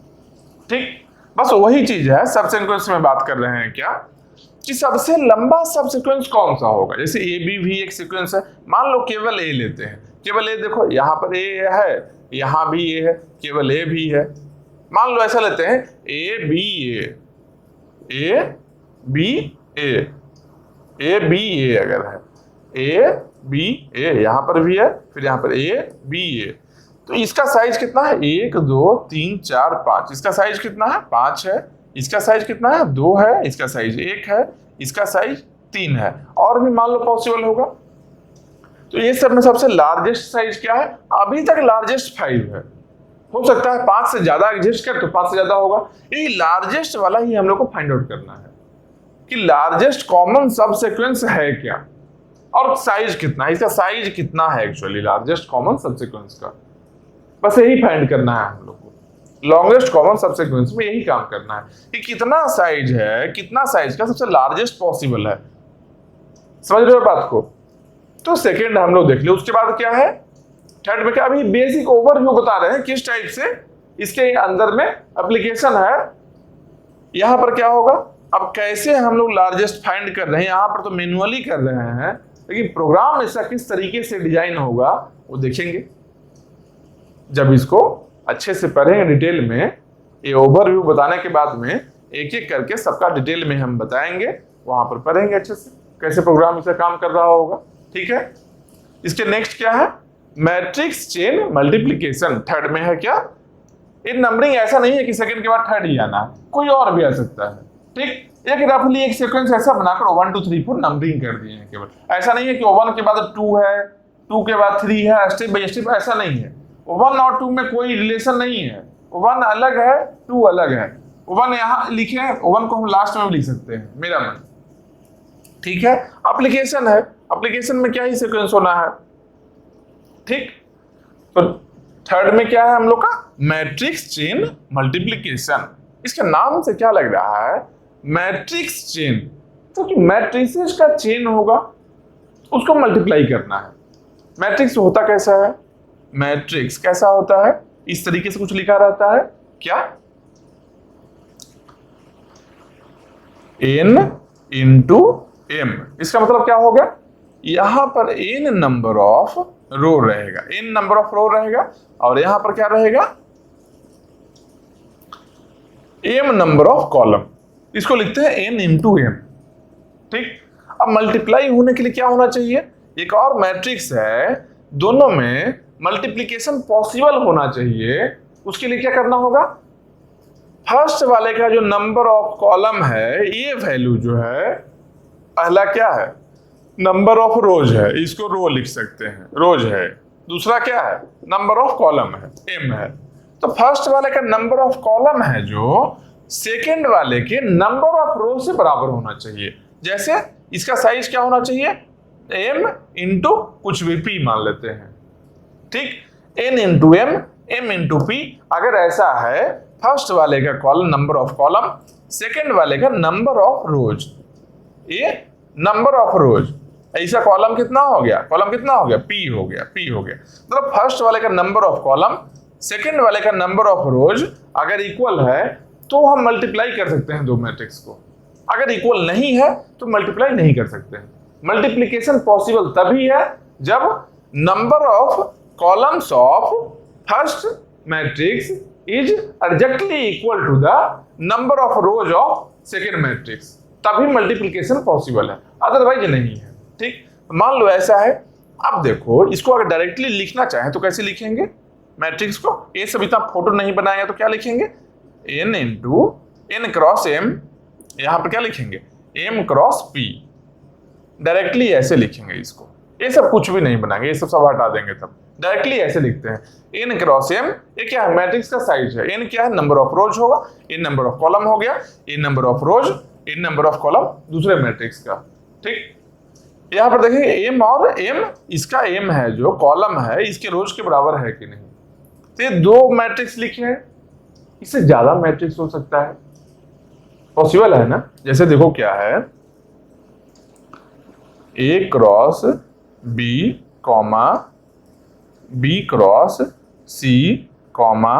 ठीक, बस वही चीज है सब सीक्वेंस में बात कर रहे हैं क्या, कि सबसे लंबा सब सीक्वेंस कौन सा होगा। जैसे A B भी एक सीक्वेंस है, मान लो केवल A लेते हैं, केवल A, देखो यहाँ पर A है, यहाँ भी A है, केवल A भी है। मान लो ऐसा लेते हैं A B A, A B A, A B A अगर है, A B A, यहाँ पर भी है, फिर यहाँ पर A B A। तो इसका साइज कितना है, 1 2 3 4 5, इसका साइज कितना है, 5 है। इसका साइज कितना है, 2 है। इसका साइज 1 है। इसका साइज 3 है। और भी मान लो पॉसिबल होगा। तो ये सब में सबसे लार्जेस्ट साइज क्या है, अभी तक लार्जेस्ट 5 है। हो सकता है 5 से ज्यादा एग्जिस्ट कर, तो 5 से ज्यादा होगा। ये लार्जेस्ट वाला ही हम लोग को फाइंड आउट करना है कि लार्जेस्ट कॉमन सब सीक्वेंस है क्या, और साइज कितना है, इसका साइज कितना है actually largest common sub sequence का। बस यही फाइंड करना है हम लोग को। लॉन्गेस्ट कॉमन सब सीक्वेंस में यही काम करना है कि कितना साइज है, कितना साइज का सबसे लार्जेस्ट पॉसिबल है। समझ रहे हो बात को? तो सेकेंड हम लोग देख लिया। उसके बाद क्या है, थर्ड में क्या, अभी बेसिक ओवरव्यू बता रहे हैं किस टाइप से इसके अंदर में एप्लीकेशन है। यहां पर क्या होगा, अब कैसे हम लोग लार्जेस्ट फाइंड कर रहे हैं, यहां पर तो मैन्युअली कर रहे हैं, लेकिन प्रोग्राम ऐसा किस तरीके से डिजाइन होगा वो देखेंगे जब इसको अच्छे से पढ़ेंगे डिटेल में। ये ओवरव्यू बताने के बाद में एक एक करके सबका डिटेल में हम बताएंगे, वहां पर पढ़ेंगे अच्छे से कैसे प्रोग्राम इसे काम कर रहा होगा। ठीक है, इसके नेक्स्ट क्या है, मैट्रिक्स चेन मल्टीप्लीकेशन। थर्ड में है क्या, ये नंबरिंग ऐसा नहीं है कि सेकंड के बाद थर्ड ही आना है, कोई और भी आ सकता है। ठीक, एक रफली एक सीक्वेंस ऐसा बनाकर 1 2 3 4 नंबरिंग कर दिए हैं केवल। ऐसा नहीं है कि 1 के बाद 2 है, 2 के बाद 3 है, स्टेप बाय स्टेप ऐसा नहीं है। 1 और 2 में कोई रिलेशन नहीं है, 1 अलग है 2 अलग है। 1 यहाँ लिखे हैं, 1 को हम लास्ट में भी लिख सकते हैं, मेरा मन। ठीक है, एप्लीकेशन है, एप्लीकेशन में क्या ही सीक्वेंस होना है। ठीक, तो थर्ड में क्या है हम लोग का, मैट्रिक्स चेन मल्टीप्लीकेशन। इसके नाम से क्या लग रहा है, मैट्रिक्स चेन, तो कि मैट्रिसेस का चेन होगा, उसको मल्टीप्लाई करना है। मैट्रिक्स होता कैसा है, मैट्रिक्स कैसा होता है, इस तरीके से कुछ लिखा रहता है क्या, n इंटू m। इसका मतलब क्या हो गया, यहां पर n नंबर ऑफ रो रहेगा, n नंबर ऑफ रो रहेगा, और यहां पर क्या रहेगा, m नंबर ऑफ कॉलम। इसको लिखते हैं n इंटू m। ठीक, अब मल्टीप्लाई होने के लिए क्या होना चाहिए, एक और मैट्रिक्स है, दोनों में मल्टीप्लिकेशन पॉसिबल होना चाहिए। उसके लिए क्या करना होगा, फर्स्ट वाले का जो नंबर ऑफ कॉलम है, ये वैल्यू जो है, पहला क्या है, नंबर ऑफ रोज है, इसको रो लिख सकते हैं, रोज है। दूसरा क्या है, नंबर ऑफ कॉलम है, m है। तो फर्स्ट वाले का नंबर ऑफ कॉलम है जो सेकेंड वाले के नंबर ऑफ रो से बराबर होना चाहिए। जैसे इसका साइज क्या होना चाहिए, m इंटू कुछ भी p मान लेते हैं। ठीक, n into m into p। अगर ऐसा है, फर्स्ट वाले का column number of column, second वाले का नंबर ऑफ रोज, ये नंबर ऑफ रोज, ऐसा कॉलम कितना हो गया, कॉलम कितना हो गया, p हो गया, p हो गया। मतलब फर्स्ट वाले का नंबर ऑफ कॉलम, सेकेंड वाले का नंबर ऑफ रोज अगर इक्वल है तो हम मल्टीप्लाई कर सकते हैं दो मैट्रिक्स को। अगर इक्वल नहीं है तो मल्टीप्लाई नहीं कर सकते हैं। मल्टीप्लिकेशन पॉसिबल तभी है जब number of columns of first matrix is exactly equal to the number of rows of second matrix, तभी मल्टीप्लिकेशन पॉसिबल है, अदरवाइज नहीं है। ठीक, मान लो ऐसा है। अब देखो, इसको अगर डायरेक्टली लिखना चाहें तो कैसे लिखेंगे मैट्रिक्स को, ये सब इतना फोटो नहीं बनाएंगे तो क्या लिखेंगे, n into n cross m, यहां पर क्या लिखेंगे, m क्रॉस p। डायरेक्टली ऐसे लिखेंगे इसको, ये सब कुछ भी नहीं बनाएंगे, ये सब हटा देंगे, तब डायरेक्टली ऐसे लिखते हैं n क्रॉस m। ये क्या है, मैट्रिक्स का साइज है, n क्या है, नंबर ऑफ रोज होगा, n नंबर ऑफ कॉलम हो गया, n number of rose, n number of column दूसरे मैट्रिक्स का। ठीक, यहां पर देखेंगे m और m, इसका m है जो कॉलम है, इसके रोज के बराबर है कि नहीं। तो ये दो मैट्रिक्स लिखे हैं, इससे ज्यादा मैट्रिक्स हो सकता है, पॉसिबल है ना। जैसे देखो क्या है, a cross b comma b cross c comma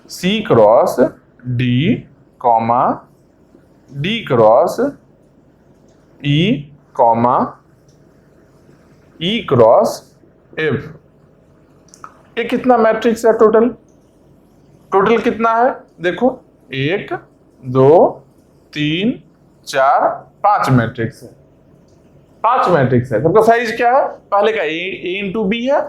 c cross d comma d cross e comma e cross f। ये कितना मैट्रिक्स है टोटल, टोटल कितना है देखो, 1 2 3 4 5 मैट्रिक्स है, 5 मैट्रिक्स है। सबका साइज क्या है, पहले का a इंटू बी है,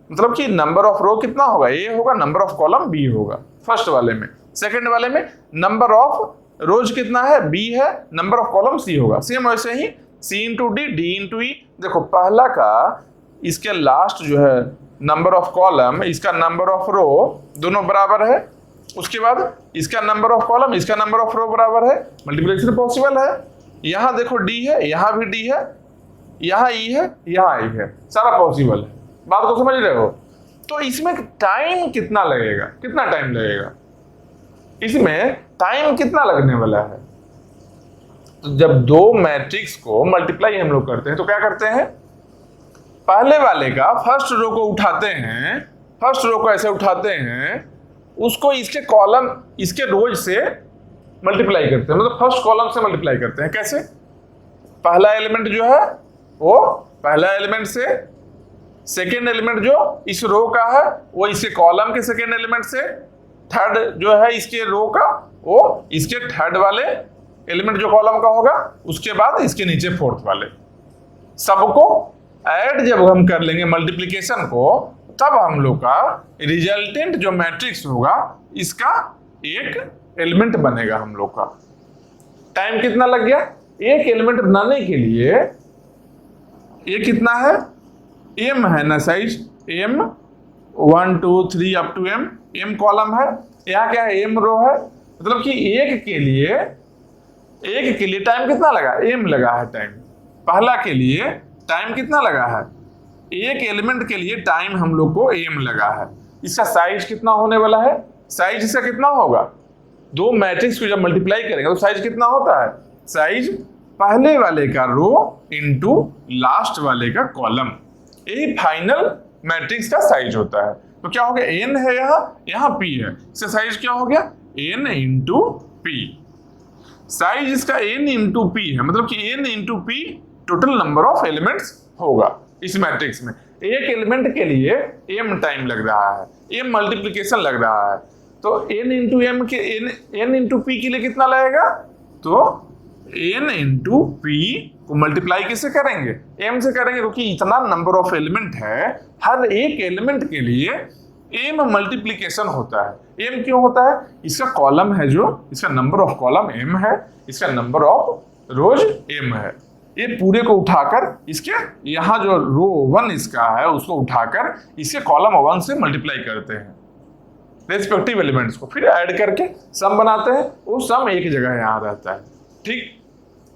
मतलब कि नंबर ऑफ रो कितना होगा, a होगा, नंबर ऑफ कॉलम b होगा फर्स्ट वाले में। सेकंड वाले में नंबर ऑफ रोज कितना है, b है, नंबर ऑफ कॉलम c होगा। सेम वैसे ही c into D, d into e। देखो पहला का इसके लास्ट जो है नंबर ऑफ कॉलम, इसका नंबर ऑफ रो दोनों बराबर है, उसके बाद इसका नंबर ऑफ कॉलम, इसका नंबर ऑफ रो बराबर है, मल्टीप्लिकेशन पॉसिबल है। यहां देखो d है, यहां भी d है, यहां e है, यहां e है, सारा पॉसिबल है। बात को समझ रहे हो। तो इसमें टाइम कितना लगेगा, कितना टाइम लगेगा, इसमें टाइम कितना लगने वाला है। तो जब दो मैट्रिक्स को मल्टीप्लाई हम लोग करते हैं तो क्या करते हैं, पहले वाले का फर्स्ट रो को उठाते हैं, फर्स्ट रो को ऐसे उठाते हैं, उसको इसके कॉलम, इसके रोज से मल्टीप्लाई करते हैं, मतलब फर्स्ट कॉलम से मल्टीप्लाई करते हैं। कैसे, पहला एलिमेंट जो है वो पहला एलिमेंट से, सेकेंड एलिमेंट जो इस रो का है वो इसके कॉलम के सेकेंड एलिमेंट से, थर्ड जो है इसके रो का वो इसके थर्ड वाले एलिमेंट जो कॉलम का होगा, उसके बाद इसके नीचे फोर्थ वाले। सबको ऐड जब हम कर लेंगे मल्टीप्लिकेशन को, तब हम लोग का रिजल्टेंट जो मैट्रिक्स होगा इसका एक एलिमेंट बनेगा हम लोग का। टाइम कितना लग गया, एक एलिमेंट बनाने के लिए ये कितना है, m है ना size, m 1 2 3 up to m column है, यहाँ क्या है, m रो है। मतलब कि एक के लिए टाइम कितना लगा, m लगा है टाइम। पहला के लिए टाइम कितना लगा है, एक एलिमेंट के लिए टाइम हम लोग को m लगा है। इसका साइज कितना होने वाला है, साइज इसका कितना होगा, दो मैट्रिक्स को जब मल्टीप्लाई करेंगे तो साइज कितना होता है, साइज पहले वाले का रो इंटू लास्ट वाले का कॉलम, यही फाइनल मैट्रिक्स का साइज होता है। तो क्या हो गया, n है यहाँ p है, इसका साइज क्या हो गया, n इंटू p। साइज इसका n इंटू पी है, मतलब कि n into P total number of elements होगा इस मैट्रिक्स में। एक एलिमेंट के लिए m टाइम लग रहा है, m मल्टीप्लिकेशन लग रहा है, तो n इंटू एम के n इंटू पी के लिए कितना लगेगा, तो n इंटू पी को मल्टीप्लाई किससे करेंगे, m से करेंगे, क्योंकि इतना नंबर ऑफ एलिमेंट है, हर एक एलिमेंट के लिए m मल्टीप्लिकेशन होता है। m क्यों होता है, इसका कॉलम है, जो इसका नंबर ऑफ कॉलम m है, इसका नंबर ऑफ रोज m है। ये पूरे को उठाकर इसके यहाँ जो रो 1 इसका है उसको उठाकर इसके कॉलम 1 से मल्टीप्लाई करते हैं रेस्पेक्टिव एलिमेंट्स को, फिर ऐड करके सम बनाते हैं, वो सम एक जगह यहाँ रहता है। ठीक,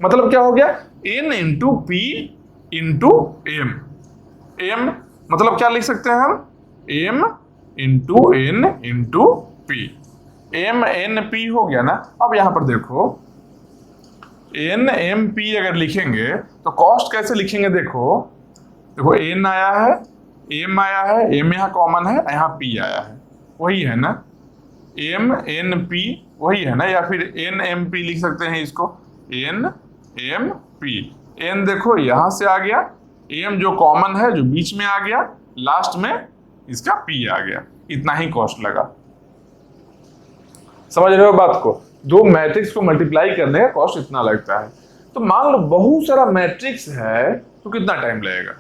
मतलब क्या हो गया, n into P into M. M मतलब क्या लिख सकते हैं हम, m into n into P, m n p हो गया ना। अब यहाँ पर देखो n m p अगर लिखेंगे तो कॉस्ट कैसे लिखेंगे, देखो n आया है, m आया है, m यहाँ कॉमन है, यहाँ p आया है, वही है ना, m n p वही है ना, या फिर n m p लिख सकते हैं इसको, n m p। n देखो यहाँ से आ गया, m जो कॉमन है जो बीच में आ गया, लास्ट में इसका p आ गया, इतना ही कॉस्ट लगा। समझ रहे हो बात को, दो मैट्रिक्स को मल्टीप्लाई करने का कॉस्ट इतना लगता है। तो मान लो बहुत सारा मैट्रिक्स है तो कितना टाइम लगेगा,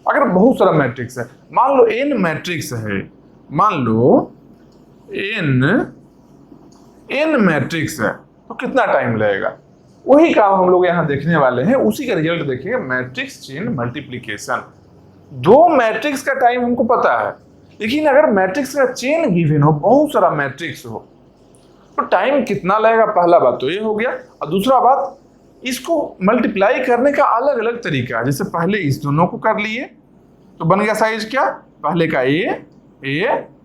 अगर बहुत सारा मैट्रिक्स है, मान लो n मैट्रिक्स है, मान लो n मैट्रिक्स है तो कितना टाइम लगेगा, वही काम हम लोग यहाँ देखने वाले हैं, उसी का रिजल्ट देखिए, मैट्रिक्स चेन मल्टीप्लिकेशन। दो मैट्रिक्स का टाइम हमको पता है, लेकिन अगर मैट्रिक्स का चेन गिवन हो, बहुत सारा मैट्रिक्स हो, तो टाइम कितना लगेगा, पहला बात तो ये हो गया। और दूसरा बात, इसको मल्टीप्लाई करने का अलग अलग तरीका है, जैसे पहले इस दोनों को कर लिए तो बन गया साइज क्या, पहले का a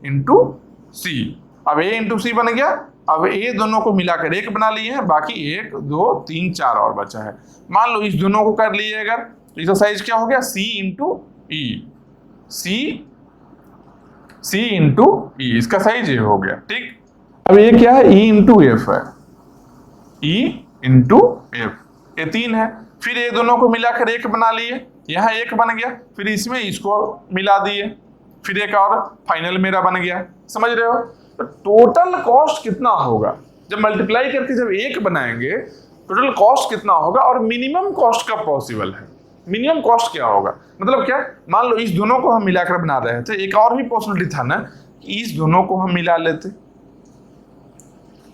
इंटू सी, अब a इंटू सी बन गया, अब a दोनों को मिलाकर एक बना लिए हैं, बाकी 1 2 3 4 और बचा है। मान लो इस दोनों को कर लिए अगर, तो इसका साइज क्या हो गया, c इंटू ई, c इंटू ई, इसका साइज ये हो गया। ठीक, अब ये क्या है, e इंटू एफ है, e इंटू एफ, ये 3 है, फिर ये दोनों को मिलाकर एक बना लिए, यहाँ एक बन गया, फिर इसमें इसको मिला दिए, फिर एक और फाइनल मेरा बन गया। समझ रहे हो, तो टोटल कॉस्ट कितना होगा, जब मल्टीप्लाई करके जब एक बनाएंगे टोटल कॉस्ट कितना होगा, और मिनिमम कॉस्ट कब पॉसिबल है, मिनिमम कॉस्ट क्या होगा, मतलब क्या, मान लो इस दोनों को हम मिलाकर बना रहे थे, एक और भी पॉसिबिलिटी था ना कि इस दोनों को हम मिला लेते,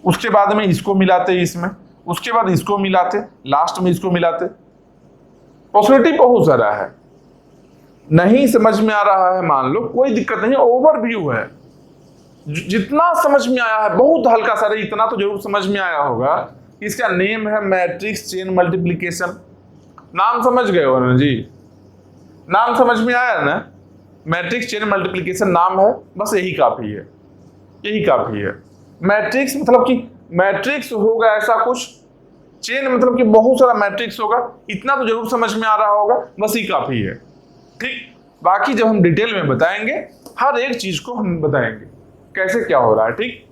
उसके बाद में इसको मिलाते इसमें, उसके बाद इसको मिलाते, लास्ट में इसको मिलाते, पॉसिबिलिटी बहुत सारा है। नहीं समझ में आ रहा है मान लो, कोई दिक्कत नहीं, ओवरव्यू है, जितना समझ में आया है बहुत हल्का सा, इतना तो जरूर समझ में आया होगा, इसका नेम है मैट्रिक्स चेन मल्टीप्लिकेशन। नाम समझ गए हो ना जी, नाम समझ में आया ना, मैट्रिक्स चेन मल्टीप्लिकेशन नाम है, बस यही काफी है, यही काफी है। मैट्रिक्स मतलब कि मैट्रिक्स होगा ऐसा कुछ, चेन मतलब कि बहुत सारा मैट्रिक्स होगा, इतना तो जरूर समझ में आ रहा होगा, बस ही काफी है। ठीक, बाकी जब हम डिटेल में बताएंगे, हर एक चीज को हम बताएंगे कैसे क्या हो रहा है। ठीक,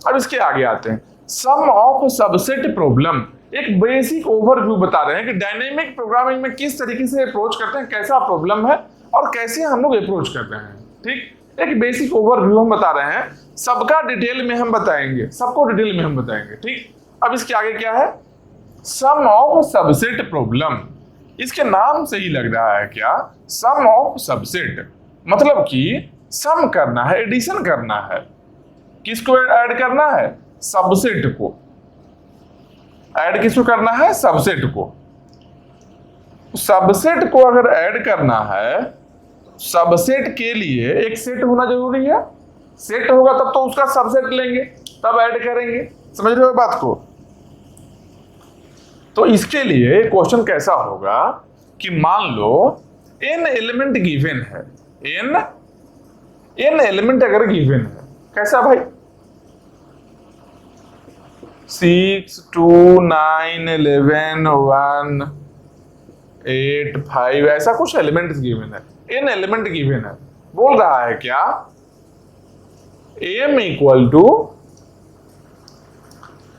अब इसके आगे आते हैं, सम ऑफ सबसेट प्रॉब्लम, एक बेसिक ओवरव्यू बता रहे हैं कि डायनेमिक प्रोग्रामिंग में किस तरीके से अप्रोच करते हैं, कैसा प्रॉब्लम है और कैसे हम लोग अप्रोच करते हैं। ठीक, एक बेसिक ओवरव्यू हम बता रहे हैं, सबका डिटेल में हम बताएंगे, सबको डिटेल में हम बताएंगे। ठीक, अब इसके आगे क्या है, सम ऑफ सबसेट प्रॉब्लम, इसके नाम से ही लग रहा है क्या, सम ऑफ सबसेट, मतलब कि सम करना है, एडिशन करना है, किसको ऐड करना है, सबसेट को, ऐड किसको करना है, सबसेट को। सबसेट को अगर ऐड करना है, सबसेट के लिए एक सेट होना जरूरी है, सेट होगा तब तो उसका सबसेट लेंगे, तब ऐड करेंगे। समझ रहे हो बात को, तो इसके लिए क्वेश्चन कैसा होगा कि मान लो n एलिमेंट गिवन है, n एलिमेंट अगर गिवन है, कैसा भाई, 6 2 9 11 1 8 5 ऐसा कुछ एलिमेंट गिवन है, n एलिमेंट गिवन है, बोल रहा है क्या, m इक्वल टू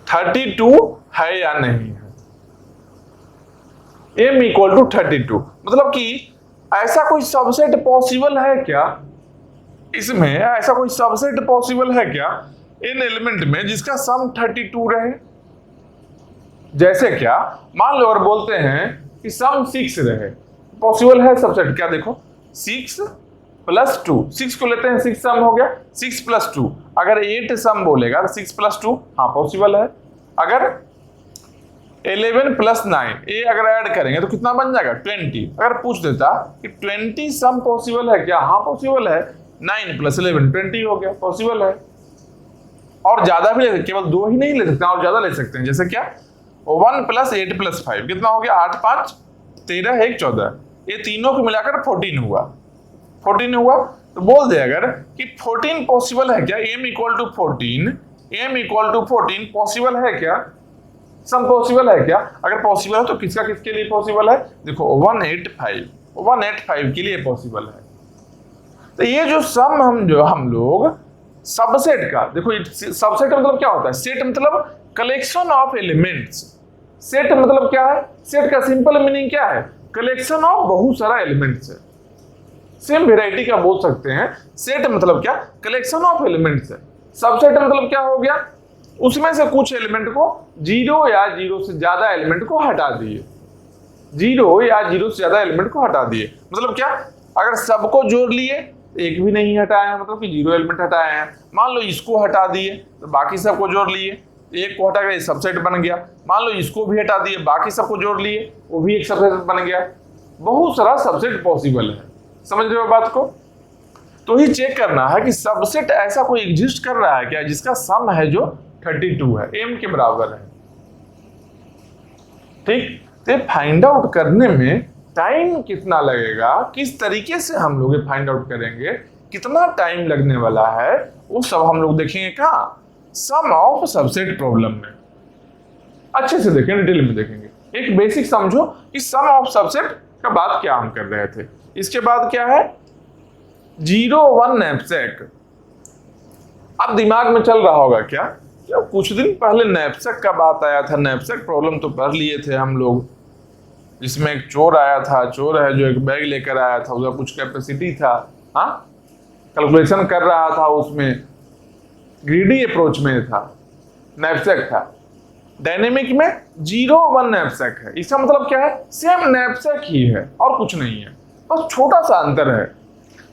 32 है या नहीं है। m इक्वल टू 32, मतलब कि ऐसा कोई सबसेट पॉसिबल है क्या इसमें, ऐसा कोई सबसेट पॉसिबल है क्या इन एलिमेंट में जिसका सम 32 रहे। जैसे क्या, मान लो और बोलते हैं कि सम 6 रहे, पॉसिबल है सबसेट क्या, देखो 6 + 2, 6 को लेते हैं 6 सम हो गया, 6 + 2, अगर 8 सम बोलेगा तो 6 + 2 हाँ पॉसिबल है। अगर 11 + 9 ये अगर ऐड करेंगे तो कितना बन जाएगा 20। अगर पूछ देता कि 20 सम पॉसिबल है क्या, हाँ पॉसिबल है, 9 + 11 20 हो गया, पॉसिबल है। और ज्यादा भी ले सकते, केवल 2 ही नहीं ले सकते और ज्यादा ले सकते हैं। जैसे क्या 1 + 8 + 5 कितना हो गया 8 × 5 = 13 1 = 14, ये तीनों को मिलाकर 14 हुआ। 14 हुआ तो बोल दे अगर कि 14 पॉसिबल है क्या, m equal to 14, m equal to 14 possible है क्या, सम पॉसिबल है क्या। अगर पॉसिबल है तो किसका किसके लिए पॉसिबल है, देखो 185 के लिए पॉसिबल है। तो ये जो सम हम लोग सबसेट का, देखो सबसेट मतलब क्या होता है, सेट मतलब कलेक्शन ऑफ एलिमेंट्स। सेट मतलब क्या है, सेट का सिंपल मीनिंग क्या है, कलेक्शन ऑफ बहुत सारा एलिमेंट्स है। सेम वेराइटी का बोल सकते हैं। सेट मतलब क्या, कलेक्शन ऑफ एलिमेंट्स है। सबसेट मतलब क्या हो गया, उसमें से कुछ एलिमेंट को 0 या 0 से ज्यादा एलिमेंट को हटा दिए, 0 या 0 से ज्यादा एलिमेंट को हटा दिए। मतलब क्या, अगर सबको जोड़ लिए एक भी नहीं हटाया, मतलब कि 0 एलिमेंट हटाए हैं। मान लो इसको हटा दिए तो बाकी सबको जोड़ लिए, एक को हटा गए सबसेट बन गया। मान लो इसको भी हटा दिए, बाकी सबको जोड़ लिए, वो भी एक सबसेट बन गया। बहुत सारा सबसेट पॉसिबल है, समझ रहे हो बात को। तो ही चेक करना है कि सबसेट ऐसा कोई एग्जिस्ट कर रहा है क्या जिसका सम है जो 32 है, m के बराबर है। ठीक, तो फाइंड आउट करने में टाइम कितना लगेगा, किस तरीके से हम लोग फाइंड आउट करेंगे, कितना टाइम लगने वाला है, वो सब हम लोग देखेंगे कहाँ, सम ऑफ सबसेट प्रॉब्लम में। अच्छे से देखें, डिटेल में देखेंगे। एक बेसिक समझो कि सम ऑफ सबसेट का बात क्या हम कर रहे थे। इसके बाद क्या है 0 1 नैपसैक। अब दिमाग में चल रहा होगा क्या, कुछ दिन पहले नैपसैक का बात आया था, नैपसैक प्रॉब्लम तो पढ़ लिए थे हम लोग, जिसमें एक चोर आया था, चोर है जो एक बैग लेकर आया था, उसका कुछ कैपेसिटी था, हाँ कैलकुलेशन कर रहा था, उसमें ग्रीडी अप्रोच में था, नैपसैक था। डायनेमिक में 0 1 नैपसैक है। इसका मतलब क्या है, सेम नैपसैक ही है और कुछ नहीं है, बस छोटा सा अंतर है।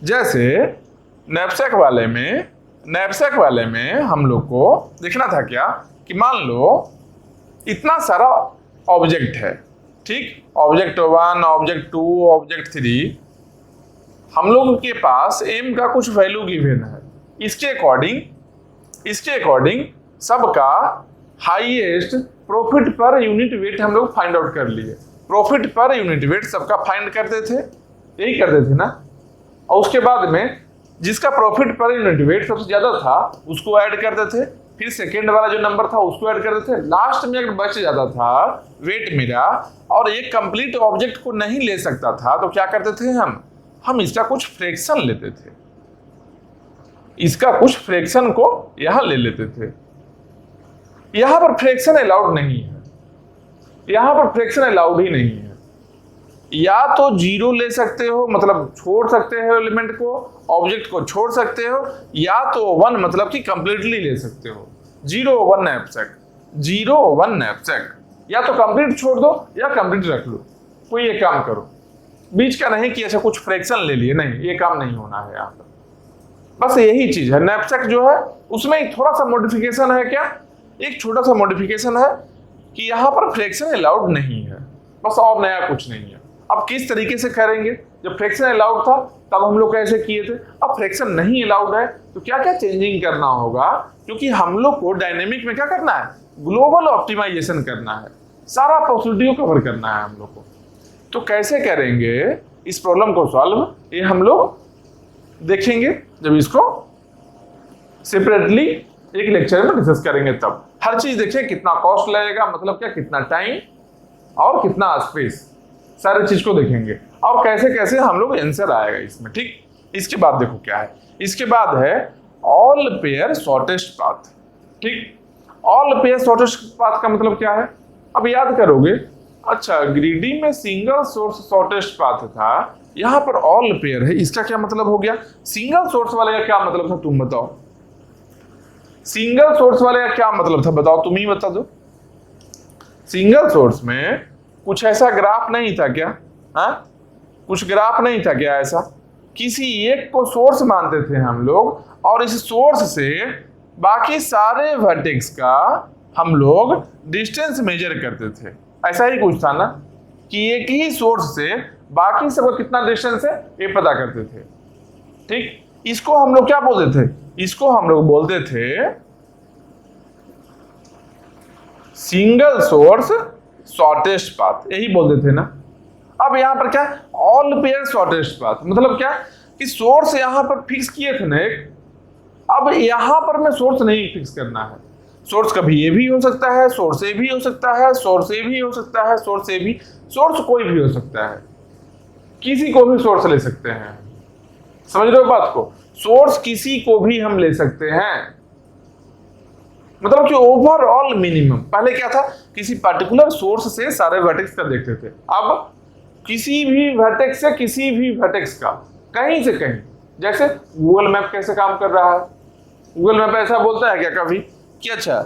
जैसे नैपसैक वाले में हम लोग को देखना था क्या कि मान लो इतना सारा ऑब्जेक्ट है, ठीक, ऑब्जेक्ट 1 ऑब्जेक्ट 2 ऑब्जेक्ट 3, हम लोग के पास m का कुछ वैल्यू गिवन है। इसके अकॉर्डिंग सबका highest profit per unit weight हम लोग फाइंड आउट कर लिए। प्रॉफिट पर यूनिट वेट सबका फाइंड करते थे, यही करते थे ना। और उसके बाद में जिसका प्रॉफिट पर यूनिट वेट सबसे ज्यादा था उसको ऐड करते थे, फिर सेकेंड वाला जो नंबर था उसको ऐड करते थे। लास्ट में अगर बच जाता था वेट मेरा और एक कंप्लीट ऑब्जेक्ट को नहीं ले सकता था तो क्या करते थे हम इसका कुछ फ्रैक्शन लेते थे, इसका कुछ फ्रैक्शन को यहां ले लेते थे। यहां पर फ्रैक्शन अलाउड नहीं है, यहां पर फ्रैक्शन अलाउड ही नहीं है। या तो 0 ले सकते हो, मतलब छोड़ सकते हो एलिमेंट को, ऑब्जेक्ट को छोड़ सकते हो, या तो 1 मतलब कि कंप्लीटली ले सकते हो। 0 1 नैपसैक, 0 1 नैपसैक, या तो कंप्लीट छोड़ दो या कंप्लीट रख लो। कोई ये काम करो, बीच का नहीं कि ऐसा कुछ फ्रैक्शन ले लिए, नहीं, ये काम नहीं होना है यहाँ पर। बस यही चीज है। नैपसैक जो है उसमें एक थोड़ा सा मॉडिफिकेशन है, क्या, एक छोटा सा मॉडिफिकेशन है कि यहाँ पर फ्रैक्शन अलाउड नहीं है, बस, और नया कुछ नहीं है। अब किस तरीके से करेंगे, जब फ्रैक्शन अलाउड था तब हम लोग कैसे किए थे, अब फ्रैक्शन नहीं अलाउड है तो क्या क्या चेंजिंग करना होगा, क्योंकि हम लोग को डायनेमिक में क्या करना है, ग्लोबल ऑप्टिमाइजेशन करना है, सारा पॉसिबिलिटी को कवर करना है हम लोग को। तो कैसे करेंगे इस प्रॉब्लम को सॉल्व, ये हम लोग देखेंगे जब इसको सेपरेटली एक लेक्चर में डिस्कस करेंगे। तब हर चीज देखें, कितना कॉस्ट लगेगा, मतलब क्या, कितना टाइम और कितना स्पेस, सारे चीज को देखेंगे और कैसे कैसे हम लोग आंसर आएगा इसमें। ठीक, इसके बाद देखो क्या है, इसके बाद है ऑल पेयर शॉर्टेस्ट पाथ। ठीक, ऑल पेयर शॉर्टेस्ट पाथ का मतलब क्या है, अब याद करोगे। अच्छा, ग्रीडी में सिंगल सोर्स शॉर्टेस्ट पाथ था, यहां पर ऑल पेयर है, इसका क्या मतलब हो गया। सिंगल सोर्स वाले का क्या मतलब था, तुम बताओ। सिंगल सोर्स वाले का क्या मतलब था, बताओ, तुम ही बता दो। सिंगल सोर्स में कुछ ऐसा ग्राफ नहीं था क्या, हाँ, कुछ ग्राफ नहीं था क्या ऐसा। किसी एक को सोर्स मानते थे हम लोग, और इस सोर्स से बाकी सारे वर्टेक्स का हम लोग डिस्टेंस मेजर करते थे। ऐसा ही कुछ था ना, कि एक ही सोर्स से बाकी सबका कितना डिस्टेंस है ये पता करते थे। ठीक, इसको हम लोग क्या बोलते थे, इसको हम लोग बोलते थे सिंगल सोर्स शॉर्टेस्ट पाथ, यही बोलते थे ना। अब यहां पर क्या, ऑल पेयर शॉर्टेस्ट पाथ मतलब क्या, कि सोर्स यहां पर फिक्स किए थे ना एक, अब यहां पर मैं सोर्स नहीं फिक्स करना है। सोर्स कभी ये भी हो सकता है, सोर्स ए भी हो सकता है, सोर्स ए भी हो सकता है, सोर्स ए भी, सोर्स कोई भी हो सकता है, किसी को भी सोर्स ले सकते हैं। समझ रहे हो बात को, सोर्स किसी को भी हम ले सकते हैं। मतलब कि ओवरऑल मिनिमम, पहले क्या था, किसी पर्टिकुलर सोर्स से सारे वर्टेक्स का देखते थे, अब किसी भी वर्टेक्स से किसी भी वर्टेक्स का, कहीं से कहीं। जैसे गूगल मैप कैसे काम कर रहा है, गूगल मैप ऐसा बोलता है क्या कभी कि अच्छा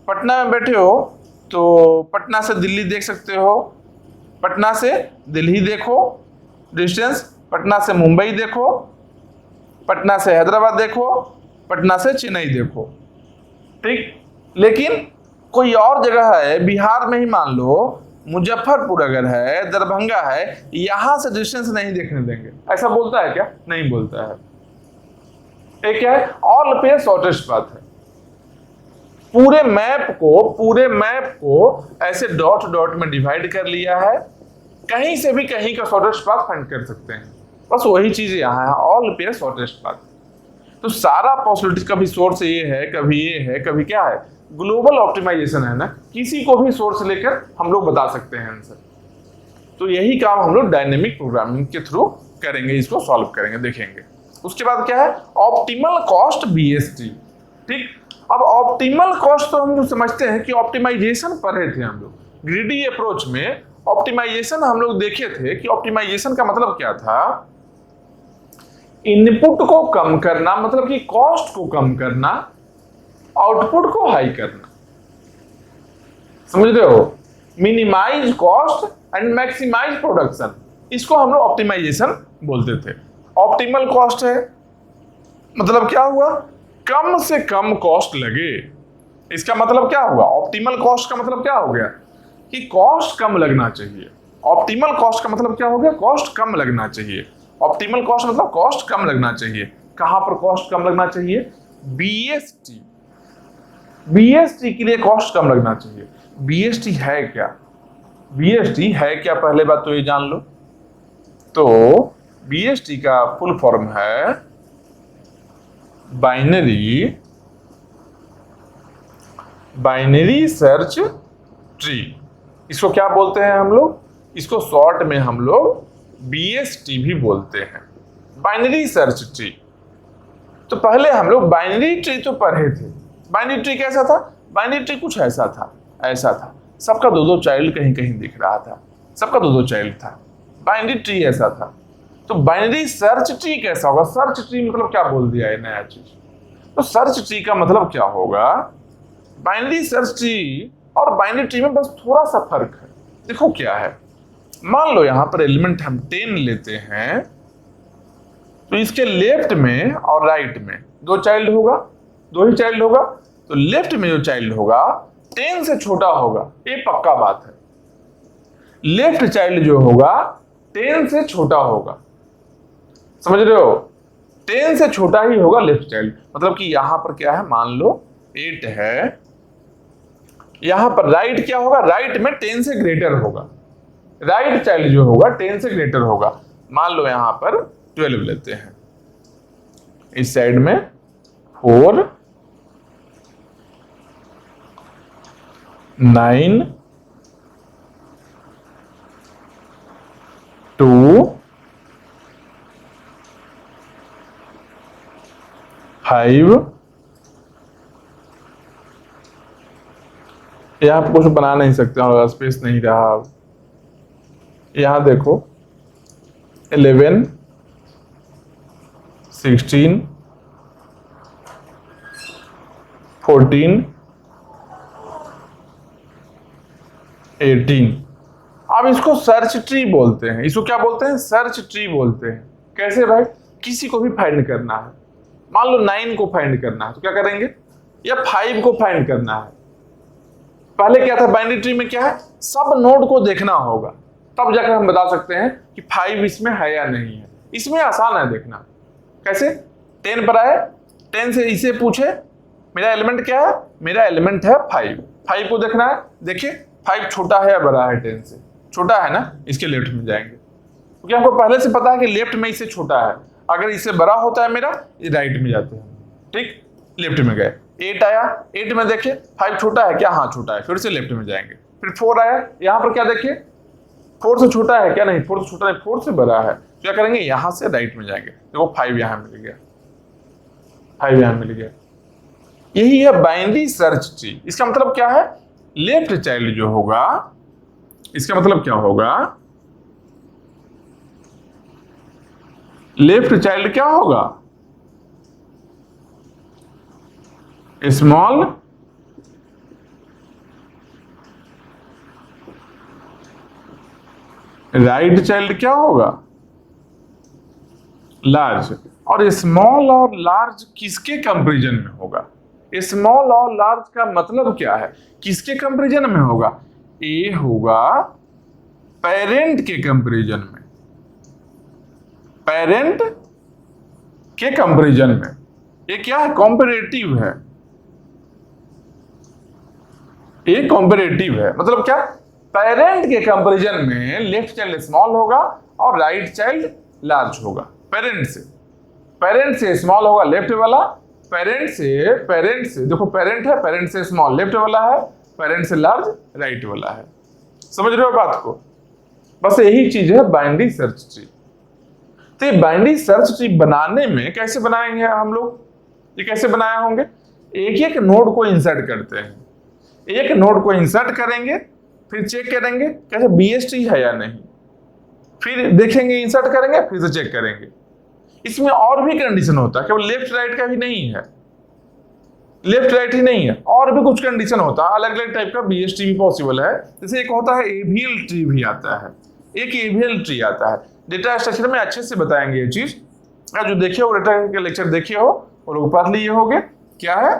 पटना में बैठे हो तो पटना से दिल्ली देख सकते हो, पटना से दिल्ली देखो डिस्टेंस, पटना से मुंबई देखो, पटना से हैदराबाद देखो, पटना से चेन्नई देखो। ठीक, लेकिन कोई और जगह है बिहार में ही, मान लो मुजफ्फरपुर अगर है, दरभंगा है, यहां से डिस्टेंस नहीं देखने देंगे, ऐसा बोलता है क्या, नहीं बोलता है। एक क्या है, ऑल पेयर शॉर्टेस्ट पाथ है। पूरे मैप को ऐसे डॉट डॉट में डिवाइड कर लिया है, कहीं से भी कहीं का शॉर्टेस्ट पाथ फाइंड कर सकते हैं, बस वही चीज यहां है, ऑल पेयर शॉर्टेस्ट पाथ। तो सारा पॉसिबिलिटी, कभी सोर्स ये है, कभी ये है, कभी क्या है, ग्लोबल ऑप्टिमाइजेशन है ना, किसी को भी सोर्स लेकर हम लोग बता सकते हैं आंसर। तो यही काम हम लोग डायनेमिक प्रोग्रामिंग के थ्रू करेंगे, इसको सॉल्व करेंगे, देखेंगे। उसके बाद क्या है, ऑप्टिमल कॉस्ट बीएसटी। ठीक, अब ऑप्टिमल कॉस्ट तो हम लोग समझते हैं कि ऑप्टिमाइजेशन पढ़े थे हम लोग ग्रीडी अप्रोच में। ऑप्टिमाइजेशन हम लोग देखे थे कि ऑप्टिमाइजेशन का मतलब क्या था, इनपुट को कम करना, मतलब कि कॉस्ट को कम करना, आउटपुट को हाई करना। समझ रहे हो, minimise cost and maximise production, इसको हम लोग ऑप्टिमाइजेशन बोलते थे। ऑप्टिमल कॉस्ट है मतलब क्या हुआ, कम से कम कॉस्ट लगे, इसका मतलब क्या हुआ। ऑप्टिमल कॉस्ट का मतलब क्या हो गया कि कॉस्ट कम लगना चाहिए। ऑप्टिमल कॉस्ट का मतलब क्या हो गया, कॉस्ट कम लगना चाहिए। ऑप्टिमल कॉस्ट मतलब कॉस्ट कम लगना चाहिए। कहां पर कॉस्ट कम लगना चाहिए, बीएसटी, बीएसटी के लिए कॉस्ट कम लगना चाहिए। बीएसटी है क्या, बीएसटी है क्या, पहले बात तो ये जान लो। तो बीएसटी का फुल फॉर्म है बाइनरी सर्च ट्री। इसको क्या बोलते हैं हम लोग, इसको शॉर्ट में हम लोग बीएसटी भी बोलते हैं, बाइनरी सर्च ट्री। तो पहले हम लोग बाइनरी ट्री तो पढ़े थे। बाइनरी ट्री कैसा था, बाइनरी ट्री कुछ ऐसा था, ऐसा था, सबका दो दो चाइल्ड कहीं कहीं दिख रहा था, सबका दो दो चाइल्ड था, बाइनरी ट्री ऐसा था। तो बाइनरी सर्च ट्री कैसा होगा, सर्च ट्री मतलब क्या बोल दिया है नया चीज। तो सर्च ट्री का मतलब क्या होगा, बाइनरी सर्च ट्री और बाइनरी ट्री में बस थोड़ा सा फर्क है। देखो क्या है, मान लो यहां पर एलिमेंट हम 10 लेते हैं, तो इसके लेफ्ट में और राइट में दो चाइल्ड होगा, दो ही चाइल्ड होगा। तो लेफ्ट में जो चाइल्ड होगा 10 से छोटा होगा, ये पक्का बात है। लेफ्ट चाइल्ड जो होगा 10 से छोटा होगा, समझ रहे हो, 10 से छोटा ही होगा लेफ्ट चाइल्ड। मतलब कि यहां पर क्या है, मान लो 8 है, यहां पर राइट क्या होगा, राइट में 10 से ग्रेटर होगा, राइट चाइल्ड जो होगा 10 से ग्रेटर होगा। मान लो यहां पर 12 लेते हैं, इस साइड में 4 9 2 5 यहाँ पे कुछ बना नहीं सकते और स्पेस नहीं रहा। यहाँ देखो 11, 16, 14, 18। अब इसको सर्च ट्री बोलते हैं। इसको क्या बोलते हैं? सर्च ट्री बोलते हैं। कैसे भाई? किसी को भी फाइंड करना है, मान लो 9 को फाइंड करना है तो क्या करेंगे, या 5 को फाइंड करना है। पहले क्या था बाइनरी ट्री में, क्या है, सब नोड को देखना होगा, तब जाकर हम बता सकते हैं कि 5 इसमें है या नहीं है। इसमें आसान है देखना। कैसे? 10 पर आए, 10 से इसे पूछे मेरा एलिमेंट क्या है, मेरा एलिमेंट है 5। 5 को देखना है, देखिए 5 छोटा है या बड़ा है 10 से? छोटा है ना, इसके लेफ्ट में जाएंगे, क्योंकि हमको पहले से पता है कि लेफ्ट में इससे छोटा है। अगर इससे बड़ा होता है मेरा, ये राइट में जाते हैं। ठीक, लेफ्ट में गए। 8 आया, 8 में देखिए 5 छोटा है क्या? हाँ छोटा है, फिर से लेफ्ट में जाएंगे। फिर 4 आया, यहाँ पर क्या देखिए 4 से छोटा है क्या? नहीं, 4 से छोटा नहीं, 4 से बड़ा है। क्या करेंगे, यहाँ से राइट में जाएंगे। देखो 5 यहाँ मिल गया, 5 यहाँ मिल गया। यही है बाइनरी सर्च ट्री। इसका मतलब क्या है? लेफ्ट चाइल्ड जो होगा, इसका मतलब क्या होगा, लेफ्ट चाइल्ड क्या होगा, स्मॉल राइट चाइल्ड क्या होगा, लार्ज। और स्मॉल और लार्ज किसके कंपैरिजन में होगा? स्मॉल और लार्ज का मतलब क्या है, किसके कंपैरिजन में होगा? ए होगा पेरेंट के कंपैरिजन में, पेरेंट के कंपैरिजन में। ये क्या है? कॉम्पैरेटिव है, ये कॉम्पैरेटिव है। मतलब क्या? पेरेंट के कंपैरिजन में लेफ्ट चाइल्ड स्मॉल होगा और राइट चाइल्ड लार्ज होगा। पेरेंट से स्मॉल होगा लेफ्ट वाला, पेरेंट से देखो पेरेंट है, पेरेंट से स्मॉल लेफ्ट वाला है, पेरेंट से लार्ज राइट वाला है। समझ रहे हो बात को? बस यही चीज है बाइनरी सर्च ट्री। तो ये बाइनरी सर्च ट्री बनाने में कैसे बनाएंगे हम लोग, ये कैसे बनाए होंगे? एक एक नोड को इंसर्ट करते हैं, एक नोड को इंसर्ट करेंगे, फिर चेक करेंगे कैसे बीएसटी है या नहीं, फिर देखेंगे, इंसर्ट करेंगे, फिर से चेक करेंगे। इसमें और भी कंडीशन होता है, केवल लेफ्ट राइट का भी नहीं है, लेफ्ट राइट ही नहीं है, और भी कुछ कंडीशन होता है। अलग अलग टाइप का बीएसटी भी पॉसिबल है। जैसे एक होता है एवीएल ट्री भी आता है, एक एवीएल ट्री आता है। डेटा स्ट्रक्चर में अच्छे से बताएंगे ये चीज, जो देखे हो डेटा के लेक्चर देखे हो और लोग पढ़ लिए होगे। क्या है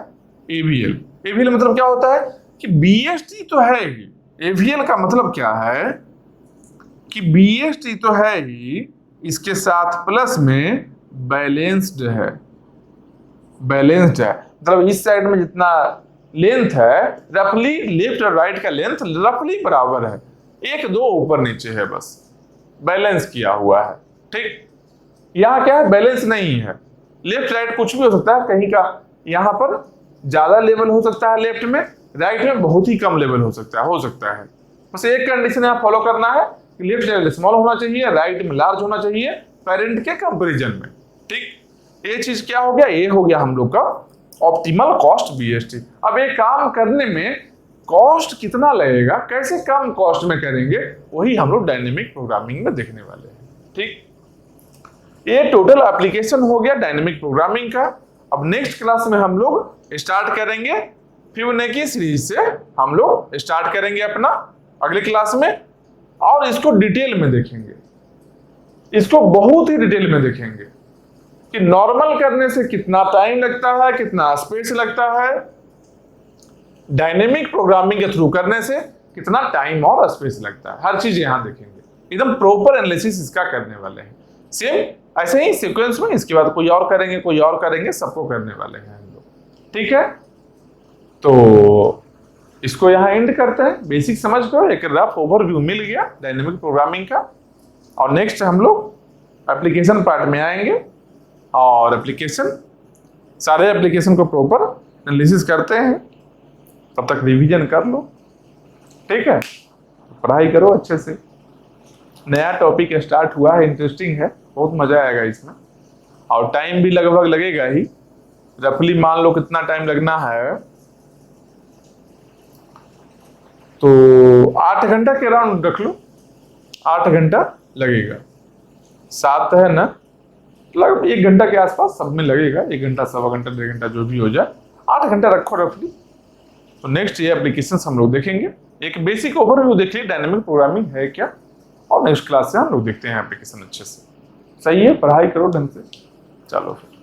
एवीएल? एवीएल मतलब क्या होता है कि बीएसटी तो है ही, एवीएल का मतलब क्या है कि बीएसटी तो है ही, इसके साथ प्लस में बैलेंस्ड है। बैलेंस्ड है मतलब इस साइड में जितना लेंथ है रफली, लेफ्ट और राइट का लेंथ रफली बराबर है, 1-2 ऊपर नीचे है, बस बैलेंस किया हुआ है। ठीक, यहाँ क्या है, बैलेंस नहीं है। लेफ्ट राइट कुछ भी हो सकता है, कहीं का यहाँ पर ज्यादा लेवल हो सकता है लेफ्ट में, राइट में बहुत ही कम लेवल हो सकता है। बस एक कंडीशन यहाँ फॉलो करना है कि लेफ्ट लेवल स्मॉल होना चाहिए, राइट में लार्ज होना चाहिए पेरेंट के कंपैरिजन में। ठीक, ये चीज क्या हो गया, ये हो गया हम लोग का ऑप्टिमल कॉस्ट बीएसटी। अब ये काम करने में कॉस्ट कितना लगेगा, कैसे कम कॉस्ट में करेंगे, वही हम लोग डायनेमिक प्रोग्रामिंग में देखने वाले हैं। ठीक, ये टोटल एप्लीकेशन हो गया डायनेमिक प्रोग्रामिंग का। अब नेक्स्ट क्लास में हम लोग स्टार्ट करेंगे फिबोनाची सीरीज से, हम लोग स्टार्ट करेंगे अपना अगले क्लास में, और इसको डिटेल में देखेंगे, इसको बहुत ही डिटेल में देखेंगे कि नॉर्मल करने से कितना टाइम लगता है, कितना स्पेस लगता है, डायनेमिक प्रोग्रामिंग के थ्रू करने से कितना टाइम और स्पेस लगता है, हर चीज यहां देखेंगे। एकदम प्रॉपर एनालिसिस इसका करने वाले हैं। सेम ऐसे ही सीक्वेंस में इसके बाद कोई और करेंगे, कोई और करेंगे, सबको करने वाले हैं हम लोग। ठीक है, तो इसको यहां एंड करते हैं। बेसिक समझ गए, एक रफ ओवरव्यू मिल गया डायनेमिक प्रोग्रामिंग का। और नेक्स्ट हम लोग एप्लीकेशन पार्ट में आएंगे और एप्लीकेशन, सारे एप्लीकेशन को प्रॉपर एनालिसिस करते हैं। तब तक रिवीजन कर लो, ठीक है, पढ़ाई करो अच्छे से। नया टॉपिक स्टार्ट हुआ है, इंटरेस्टिंग है, बहुत मजा आएगा इसमें, और टाइम भी लगभग लगेगा ही। रफली मान लो कितना टाइम लगना है, तो 8 घंटा के अराउंड रख लो, 8 घंटा लगेगा। 7 है ना, लगभग 1 घंटा के आसपास सब में लगेगा, 1 घंटा, सवा घंटा, 1.5 घंटा जो भी हो जाए, 8 घंटा रखो रफली। तो नेक्स्ट ये एप्लीकेशन हम लोग देखेंगे, एक बेसिक ओवरव्यू देख ली डायनेमिक प्रोग्रामिंग है क्या, और नेक्स्ट क्लास से हम लोग देखते हैं एप्लीकेशन अच्छे से। सही है, पढ़ाई करो ढंग से, चलो फिर।